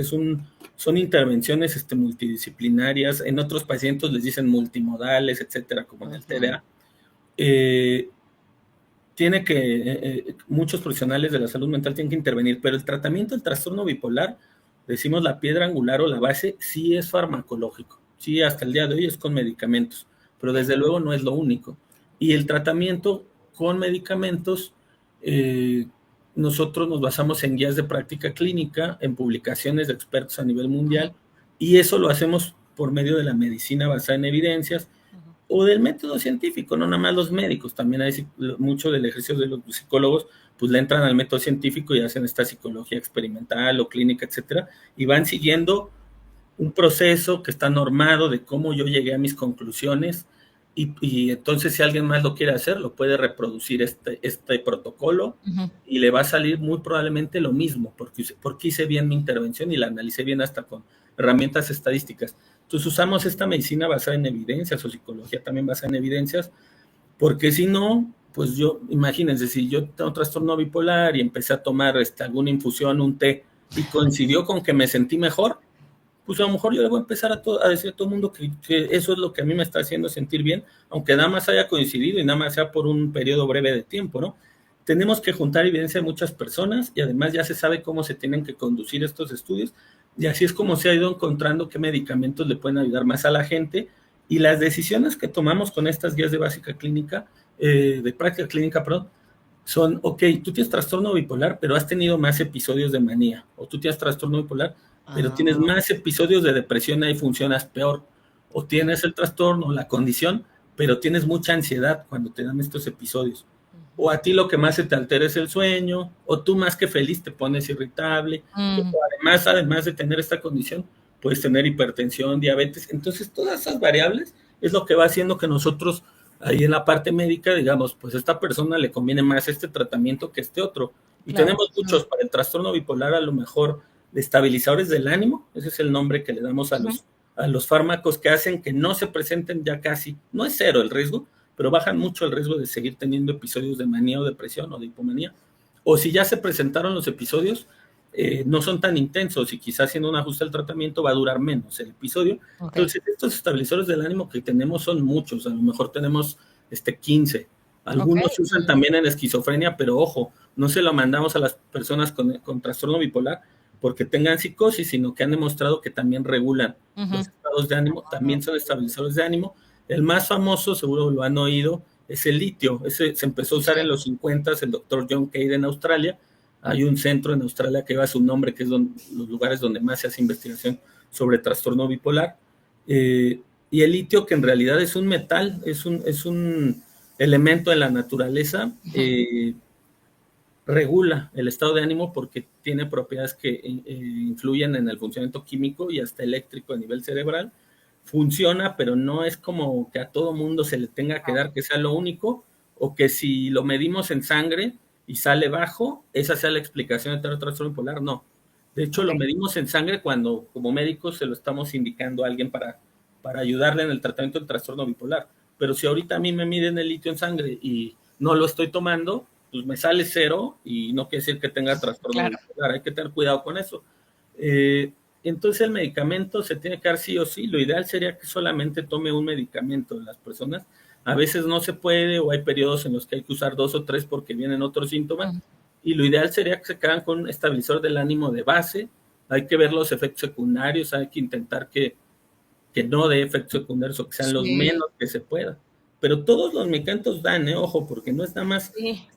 Speaker 3: son intervenciones multidisciplinarias. En otros pacientes les dicen multimodales, etcétera, como en el TDA. Muchos profesionales de la salud mental tienen que intervenir, pero el tratamiento del trastorno bipolar, decimos la piedra angular o la base, sí es farmacológico. Sí, hasta el día de hoy es con medicamentos, pero desde luego no es lo único. Y el tratamiento con medicamentos, nosotros nos basamos en guías de práctica clínica, en publicaciones de expertos a nivel mundial, y eso lo hacemos por medio de la medicina basada en evidencias, o del método científico, no nada más los médicos, también hay mucho del ejercicio de los psicólogos, pues le entran al método científico y hacen esta psicología experimental o clínica, etcétera, y van siguiendo un proceso que está normado de cómo yo llegué a mis conclusiones, y entonces si alguien más lo quiere hacer, lo puede reproducir este protocolo, y le va a salir muy probablemente lo mismo, porque hice bien mi intervención y la analicé bien hasta con herramientas estadísticas. Entonces usamos esta medicina basada en evidencias, o psicología también basada en evidencias, porque si no, pues imagínense, si yo tengo trastorno bipolar y empecé a tomar alguna infusión, un té, y coincidió con que me sentí mejor, pues a lo mejor yo le voy a empezar a decir a todo el mundo que eso es lo que a mí me está haciendo sentir bien, aunque nada más haya coincidido y nada más sea por un periodo breve de tiempo, ¿no? Tenemos que juntar evidencia de muchas personas, y además ya se sabe cómo se tienen que conducir estos estudios, y así es como se ha ido encontrando qué medicamentos le pueden ayudar más a la gente, y las decisiones que tomamos con estas guías de práctica clínica, son, ok, tú tienes trastorno bipolar, pero has tenido más episodios de manía, o tú tienes trastorno bipolar, pero tienes más episodios de depresión, ahí funcionas peor, o tienes el trastorno, la condición, pero tienes mucha ansiedad cuando te dan estos episodios, o a ti lo que más se te altera es el sueño, o tú más que feliz te pones irritable, o además de tener esta condición, puedes tener hipertensión, diabetes. Entonces todas esas variables es lo que va haciendo que nosotros ahí en la parte médica, digamos, pues a esta persona le conviene más este tratamiento que este otro. Y
Speaker 1: Claro.
Speaker 3: tenemos muchos para el trastorno bipolar, a lo mejor de estabilizadores del ánimo, ese es el nombre que le damos a los fármacos que hacen que no se presenten ya casi, no es cero el riesgo, pero bajan mucho el riesgo de seguir teniendo episodios de manía o depresión o de hipomanía. O si ya se presentaron los episodios, no son tan intensos y quizás haciendo un ajuste al tratamiento va a durar menos el episodio.
Speaker 1: Okay.
Speaker 3: Entonces, estos estabilizadores del ánimo que tenemos son muchos, a lo mejor tenemos 15. Algunos se usan también en esquizofrenia, pero ojo, no se lo mandamos a las personas con trastorno bipolar porque tengan psicosis, sino que han demostrado que también regulan los estados de ánimo, también son estabilizadores de ánimo. El más famoso, seguro lo han oído, es el litio. Ese se empezó a usar en los 50, el doctor John Cade en Australia. Hay un centro en Australia que lleva su nombre, que es los lugares donde más se hace investigación sobre trastorno bipolar. Y el litio, que en realidad es un metal, es un elemento en la naturaleza, regula el estado de ánimo porque tiene propiedades que influyen en el funcionamiento químico y hasta eléctrico a nivel cerebral. Funciona, pero no es como que a todo mundo se le tenga que dar que sea lo único, o que si lo medimos en sangre y sale bajo, esa sea la explicación de tener trastorno bipolar, no. De hecho, lo medimos en sangre cuando como médicos se lo estamos indicando a alguien para ayudarle en el tratamiento del trastorno bipolar. Pero si ahorita a mí me miden el litio en sangre y no lo estoy tomando, pues me sale 0 y no quiere decir que tenga trastorno bipolar. Hay que tener cuidado con eso. Entonces el medicamento se tiene que dar sí o sí. Lo ideal sería que solamente tome un medicamento de las personas. A veces no se puede, o hay periodos en los que hay que usar 2 o 3 porque vienen otros síntomas. Y lo ideal sería que se quedan con un estabilizador del ánimo de base. Hay que ver los efectos secundarios, hay que intentar que no dé efectos secundarios o que sean los menos que se pueda. Pero todos los medicamentos dan, ojo, porque no es nada más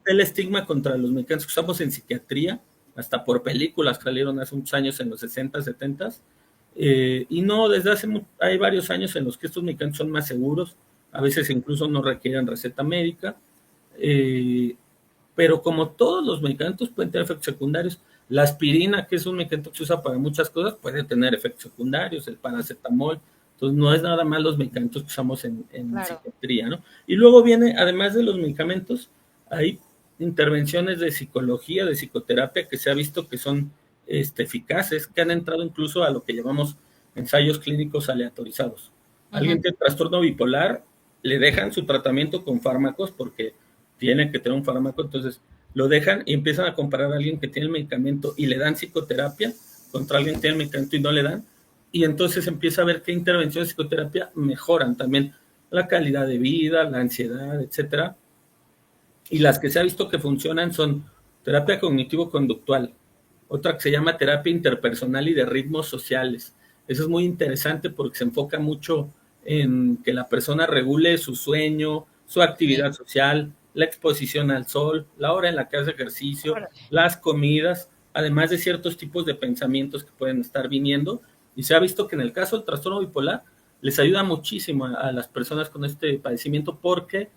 Speaker 3: el estigma contra los medicamentos que usamos en psiquiatría, hasta por películas que salieron hace muchos años en los 60, 70, y no, desde hay varios años en los que estos medicamentos son más seguros, a veces incluso no requieren receta médica, pero como todos los medicamentos pueden tener efectos secundarios. La aspirina, que es un medicamento que se usa para muchas cosas, puede tener efectos secundarios, el paracetamol. Entonces, no es nada más los medicamentos que usamos en psiquiatría, ¿no? Y luego viene, además de los medicamentos, hay intervenciones de psicología, de psicoterapia, que se ha visto que son eficaces, que han entrado incluso a lo que llamamos ensayos clínicos aleatorizados. Alguien tiene trastorno bipolar, le dejan su tratamiento con fármacos porque tiene que tener un fármaco, entonces lo dejan y empiezan a comparar a alguien que tiene el medicamento y le dan psicoterapia contra alguien que tiene el medicamento y no le dan. Y entonces empieza a ver qué intervenciones de psicoterapia mejoran también la calidad de vida, la ansiedad, etcétera. Y las que se ha visto que funcionan son terapia cognitivo-conductual, otra que se llama terapia interpersonal y de ritmos sociales. Eso es muy interesante porque se enfoca mucho en que la persona regule su sueño, su actividad social, la exposición al sol, la hora en la que hace ejercicio, las comidas, además de ciertos tipos de pensamientos que pueden estar viniendo. Y se ha visto que en el caso del trastorno bipolar les ayuda muchísimo a las personas con este padecimiento porque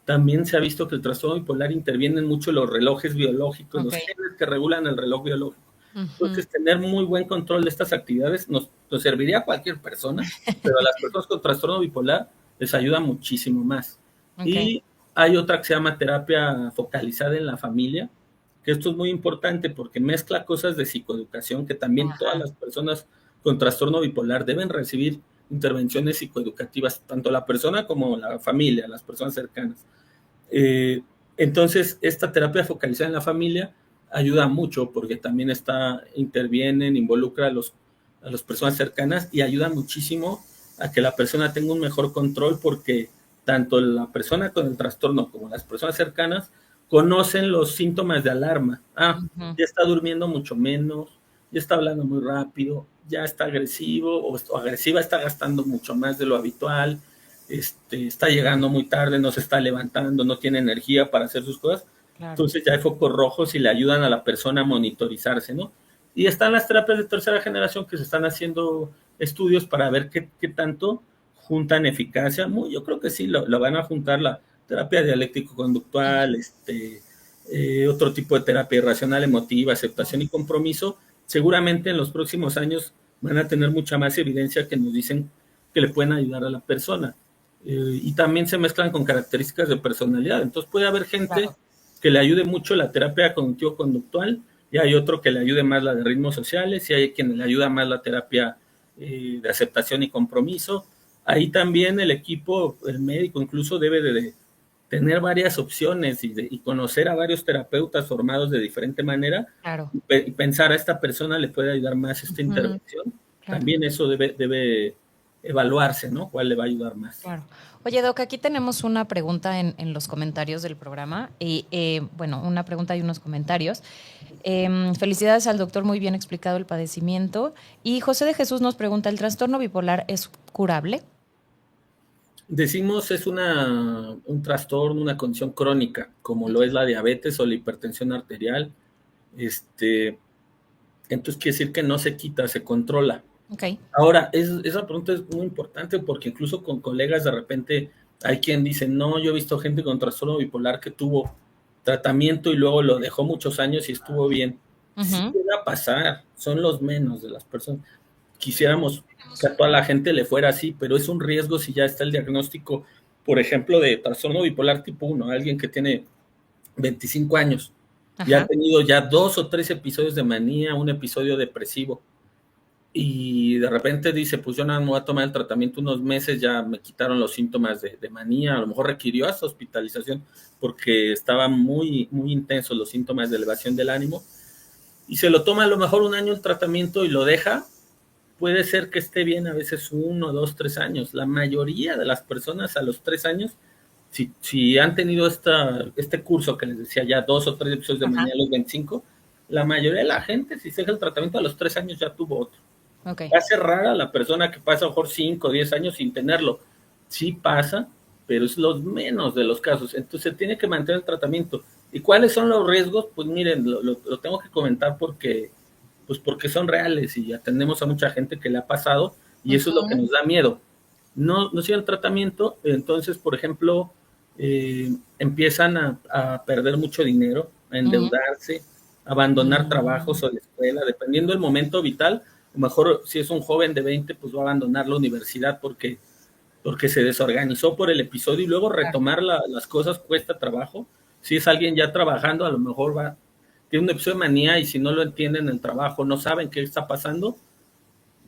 Speaker 3: también se ha visto que el trastorno bipolar interviene mucho los relojes biológicos, los genes que regulan el reloj biológico. Entonces, tener muy buen control de estas actividades nos serviría a cualquier persona, pero a las personas con trastorno bipolar les ayuda muchísimo más. Y hay otra que se llama terapia focalizada en la familia, que esto es muy importante porque mezcla cosas de psicoeducación que también todas las personas con trastorno bipolar deben recibir intervenciones psicoeducativas, tanto la persona como la familia, las personas cercanas. Entonces, esta terapia focalizada en la familia ayuda mucho porque también intervienen, involucra a las personas cercanas y ayuda muchísimo a que la persona tenga un mejor control porque tanto la persona con el trastorno como las personas cercanas conocen los síntomas de alarma. Ya está durmiendo mucho menos, ya está hablando muy rápido, ya está agresivo o agresiva, está gastando mucho más de lo habitual, está llegando muy tarde, no se está levantando, no tiene energía para hacer sus cosas. Entonces ya hay focos rojos y le ayudan a la persona a monitorizarse, ¿no? Y están las terapias de tercera generación que se están haciendo estudios para ver qué tanto juntan eficacia. Yo creo que sí, lo van a juntar la terapia dialéctico-conductual, otro tipo de terapia irracional, emotiva, aceptación y compromiso. Seguramente en los próximos años van a tener mucha más evidencia que nos dicen que le pueden ayudar a la persona. y también se mezclan con características de personalidad. Entonces puede haber gente que le ayude mucho la terapia cognitivo-conductual, y hay otro que le ayude más la de ritmos sociales, y hay quien le ayuda más la terapia de aceptación y compromiso. Ahí también el equipo, el médico incluso debe de tener varias opciones y conocer a varios terapeutas formados de diferente manera, y pensar a esta persona le puede ayudar más esta intervención. También eso debe evaluarse, ¿no? ¿Cuál le va a ayudar más?
Speaker 1: Claro. Oye, Doc, aquí tenemos una pregunta en los comentarios del programa. Y bueno, una pregunta y unos comentarios. Felicidades al doctor, muy bien explicado el padecimiento. Y José de Jesús nos pregunta, ¿el trastorno bipolar es curable?
Speaker 3: Decimos es un trastorno, una condición crónica, como lo es la diabetes o la hipertensión arterial. Entonces quiere decir que no se quita, se controla.
Speaker 1: Okay.
Speaker 3: Ahora, esa pregunta es muy importante porque incluso con colegas de repente hay quien dice, no, yo he visto gente con trastorno bipolar que tuvo tratamiento y luego lo dejó muchos años y estuvo bien. Sí puede pasar, son los menos de las personas. Quisiéramos que a toda la gente le fuera así, pero es un riesgo si ya está el diagnóstico, por ejemplo, de trastorno bipolar tipo 1, alguien que tiene 25 años y ha tenido ya 2 o 3 episodios de manía, un episodio depresivo, y de repente dice, pues yo nada me voy a tomar el tratamiento unos meses, ya me quitaron los síntomas de manía, a lo mejor requirió hasta hospitalización porque estaban muy, muy intensos los síntomas de elevación del ánimo, y se lo toma a lo mejor un año el tratamiento y lo deja. Puede ser que esté bien a veces 1, 2, 3 años. La mayoría de las personas a los 3 años, si han tenido este curso que les decía ya 2 o 3 episodios de manía a los 25, la mayoría de la gente, si se deja el tratamiento a los 3 años ya tuvo otro. Hace rara la persona que pasa a lo mejor 5 o 10 años sin tenerlo. Sí pasa, pero es los menos de los casos. Entonces se tiene que mantener el tratamiento. ¿Y cuáles son los riesgos? Pues miren, lo tengo que comentar porque son reales y atendemos a mucha gente que le ha pasado y eso es lo que nos da miedo. No sigue el tratamiento, entonces, por ejemplo, empiezan a perder mucho dinero, a endeudarse, a abandonar trabajos o la escuela, dependiendo del momento vital. A lo mejor si es un joven de 20, pues va a abandonar la universidad porque se desorganizó por el episodio, y luego retomar las cosas cuesta trabajo. Si es alguien ya trabajando, a lo mejor tiene un episodio de manía y si no lo entienden en el trabajo, no saben qué está pasando,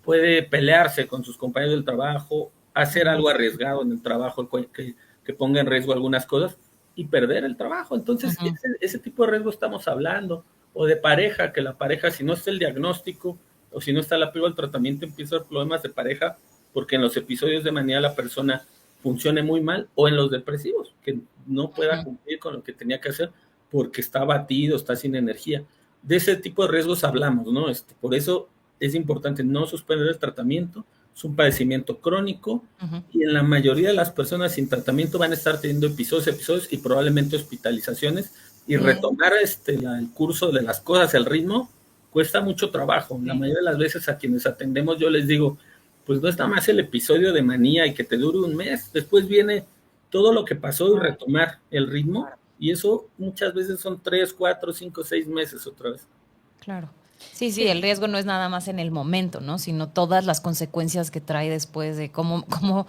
Speaker 3: puede pelearse con sus compañeros del trabajo, hacer algo arriesgado en el trabajo que ponga en riesgo algunas cosas y perder el trabajo. Entonces, ese tipo de riesgo estamos hablando. O de pareja, que la pareja, si no está el diagnóstico o si no está el apego al tratamiento, empieza a haber problemas de pareja porque en los episodios de manía la persona funcione muy mal, o en los depresivos, que no pueda cumplir con lo que tenía que hacer porque está abatido, está sin energía. De ese tipo de riesgos hablamos, ¿no? Por eso es importante no suspender el tratamiento. Es un padecimiento crónico y en la mayoría de las personas sin tratamiento van a estar teniendo episodios y probablemente hospitalizaciones, y retomar el curso de las cosas, el ritmo, cuesta mucho trabajo. La mayoría de las veces a quienes atendemos yo les digo, pues no está más el episodio de manía y que te dure un mes, después viene todo lo que pasó y retomar el ritmo, y eso muchas veces son 3, 4, 5, 6 meses otra vez.
Speaker 1: Claro. Sí, el riesgo no es nada más en el momento, ¿no? Sino todas las consecuencias que trae después de cómo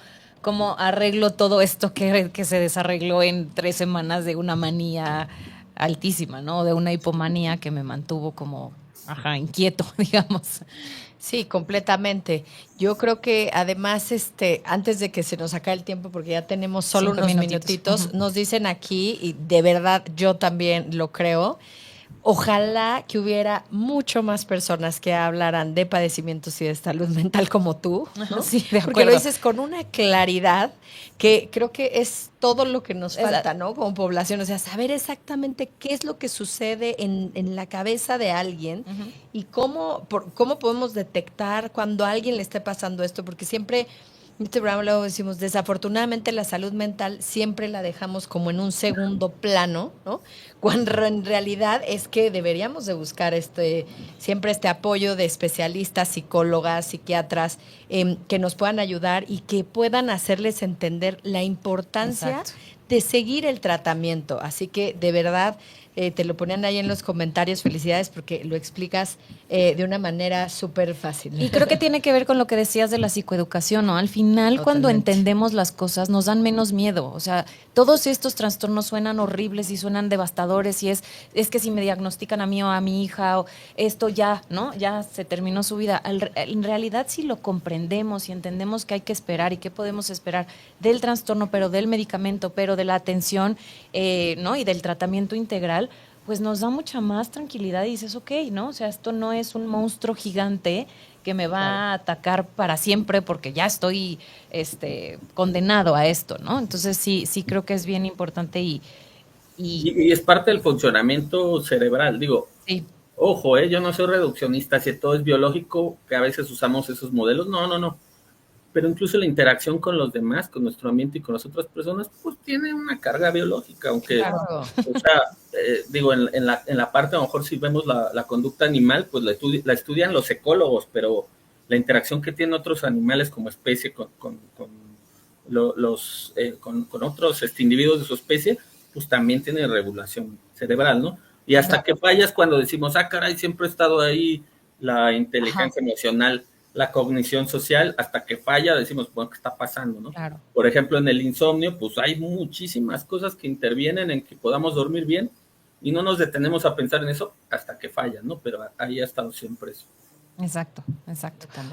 Speaker 1: arreglo todo esto que se desarregló en 3 semanas de una manía altísima, ¿no? De una hipomanía que me mantuvo como, inquieto, digamos.
Speaker 2: Sí, completamente. Yo creo que además, antes de que se nos acabe el tiempo, porque ya tenemos solo
Speaker 1: 5
Speaker 2: unos minutitos, nos dicen aquí, y de verdad yo también lo creo, ojalá que hubiera mucho más personas que hablaran de padecimientos y de salud mental como tú, ¿no?
Speaker 1: Sí, de acuerdo.
Speaker 2: Porque lo dices con una claridad que creo que es todo lo que nos falta, ¿no? Como población, o sea, saber exactamente qué es lo que sucede en la cabeza de alguien y cómo podemos detectar cuando a alguien le esté pasando esto, porque siempre en este programa luego decimos, desafortunadamente la salud mental siempre la dejamos como en un segundo plano, ¿no? Cuando en realidad es que deberíamos de buscar siempre este apoyo de especialistas, psicólogas, psiquiatras, que nos puedan ayudar y que puedan hacerles entender la importancia de seguir el tratamiento. Así que de verdad te lo ponían ahí en los comentarios. Felicidades porque lo explicas de una manera súper fácil.
Speaker 1: Y creo que tiene que ver con lo que decías de la psicoeducación, ¿no? Al final, cuando entendemos las cosas, nos dan menos miedo. O sea, todos estos trastornos suenan horribles y suenan devastadores y es que si me diagnostican a mí o a mi hija o esto ya, ¿no? Ya se terminó su vida. En realidad, si lo comprendemos y entendemos que hay que esperar y qué podemos esperar del trastorno, pero del medicamento, pero de la atención, ¿no? Y del tratamiento integral, pues nos da mucha más tranquilidad y dices, ok, ¿no? O sea, esto no es un monstruo gigante que me va a atacar para siempre porque ya estoy condenado a esto, ¿no? Entonces sí creo que es bien importante y
Speaker 3: es parte del funcionamiento cerebral, digo.
Speaker 1: Sí.
Speaker 3: Ojo, yo no soy reduccionista, si todo es biológico, que a veces usamos esos modelos, no. Pero incluso la interacción con los demás, con nuestro ambiente y con las otras personas, pues tiene una carga biológica, aunque,
Speaker 1: Claro.
Speaker 3: o sea, digo, en la parte, a lo mejor si vemos la conducta animal, pues la estudian los ecólogos, pero la interacción que tienen otros animales como especie con otros individuos de su especie, pues también tiene regulación cerebral, ¿no? Y hasta que fallas cuando decimos, caray, siempre ha estado ahí la inteligencia emocional, la cognición social, hasta que falla decimos, bueno, ¿qué está pasando, no?
Speaker 1: Claro.
Speaker 3: Por ejemplo, en el insomnio, pues hay muchísimas cosas que intervienen en que podamos dormir bien y no nos detenemos a pensar en eso hasta que falla, ¿no? Pero ahí ha estado siempre eso.
Speaker 1: Exacto.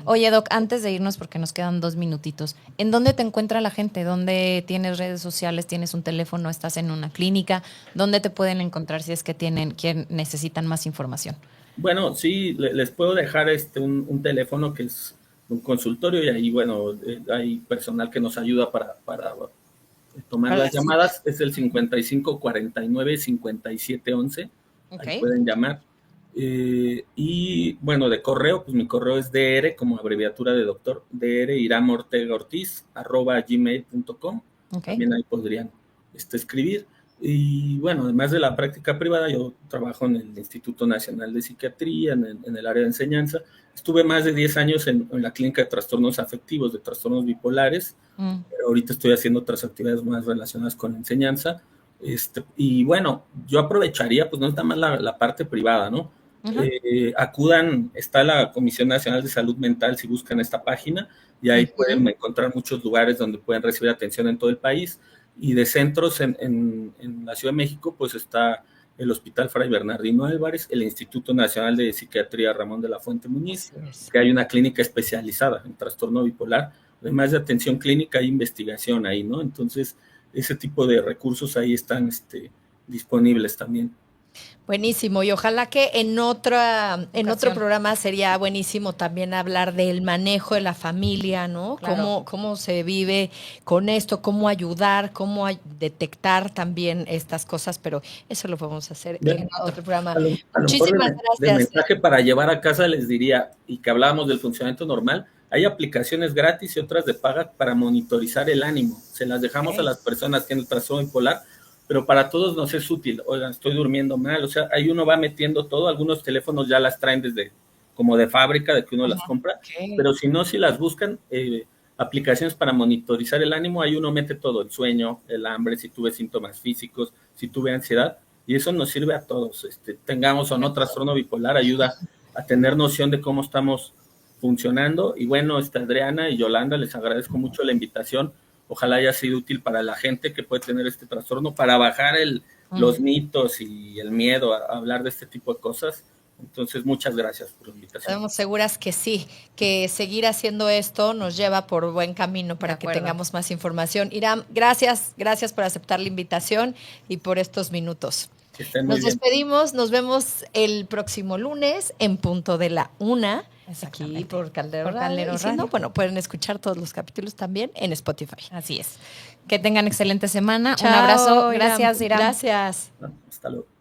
Speaker 1: Oye, Doc, antes de irnos, porque nos quedan 2 minutitos, ¿en dónde te encuentra la gente? ¿Dónde tienes redes sociales? ¿Tienes un teléfono? ¿Estás en una clínica? ¿Dónde te pueden encontrar si es que necesitan más información?
Speaker 3: Bueno, sí, les puedo dejar un teléfono que es un consultorio y ahí, bueno, hay personal que nos ayuda para tomar las llamadas. Es el 5549-5711.
Speaker 1: Okay.
Speaker 3: Ahí pueden llamar. Y bueno, de correo, pues mi correo es dr, como abreviatura de doctor, @gmail.com.
Speaker 1: Okay.
Speaker 3: También ahí podrían escribir. Y bueno, además de la práctica privada, yo trabajo en el Instituto Nacional de Psiquiatría, en el área de enseñanza. Estuve más de 10 años en la clínica de trastornos afectivos, de trastornos bipolares. Pero ahorita estoy haciendo otras actividades más relacionadas con la enseñanza. Y bueno, yo aprovecharía, pues no está más la parte privada, ¿no? Acudan, está la Comisión Nacional de Salud Mental, si buscan esta página, y ahí pueden encontrar muchos lugares donde pueden recibir atención en todo el país. Y de centros en la Ciudad de México, pues está el Hospital Fray Bernardino Álvarez, el Instituto Nacional de Psiquiatría Ramón de la Fuente Muñiz, que hay una clínica especializada en trastorno bipolar. Además de atención clínica, hay investigación ahí, ¿no? Entonces, ese tipo de recursos ahí están disponibles también.
Speaker 2: Buenísimo, y ojalá que en otro programa sería buenísimo también hablar del manejo de la familia, ¿no?
Speaker 1: Claro.
Speaker 2: Cómo se vive con esto, cómo ayudar, cómo detectar también estas cosas, pero eso lo podemos hacer en otro programa. Muchísimas gracias.
Speaker 3: De mensaje para llevar a casa les diría, y que hablábamos del funcionamiento normal, hay aplicaciones gratis y otras de paga para monitorizar el ánimo. Se las dejamos a las personas que tienen el trastorno bipolar, pero para todos nos es útil. Oigan, estoy durmiendo mal, o sea, ahí uno va metiendo todo. Algunos teléfonos ya las traen como de fábrica, de que uno las compra, pero si no, si las buscan, aplicaciones para monitorizar el ánimo, ahí uno mete todo, el sueño, el hambre, si tuve síntomas físicos, si tuve ansiedad, y eso nos sirve a todos. Tengamos o no trastorno bipolar, ayuda a tener noción de cómo estamos funcionando. Y bueno, Adriana y Yolanda, les agradezco mucho la invitación. Ojalá haya sido útil para la gente que puede tener este trastorno, para bajar los mitos y el miedo a hablar de este tipo de cosas. Entonces, muchas gracias por la invitación.
Speaker 2: Estamos seguras que sí, que seguir haciendo esto nos lleva por buen camino para que tengamos más información. Iram, gracias por aceptar la invitación y por estos minutos. Nos despedimos, nos vemos el próximo lunes en punto de la 1:00. Aquí por Caldero Radio. Y si no, bueno, pueden escuchar todos los capítulos también en Spotify.
Speaker 1: Así es. Que tengan excelente semana.
Speaker 2: Chao,
Speaker 1: un abrazo. Gracias, Iram.
Speaker 2: Gracias.
Speaker 3: Hasta luego.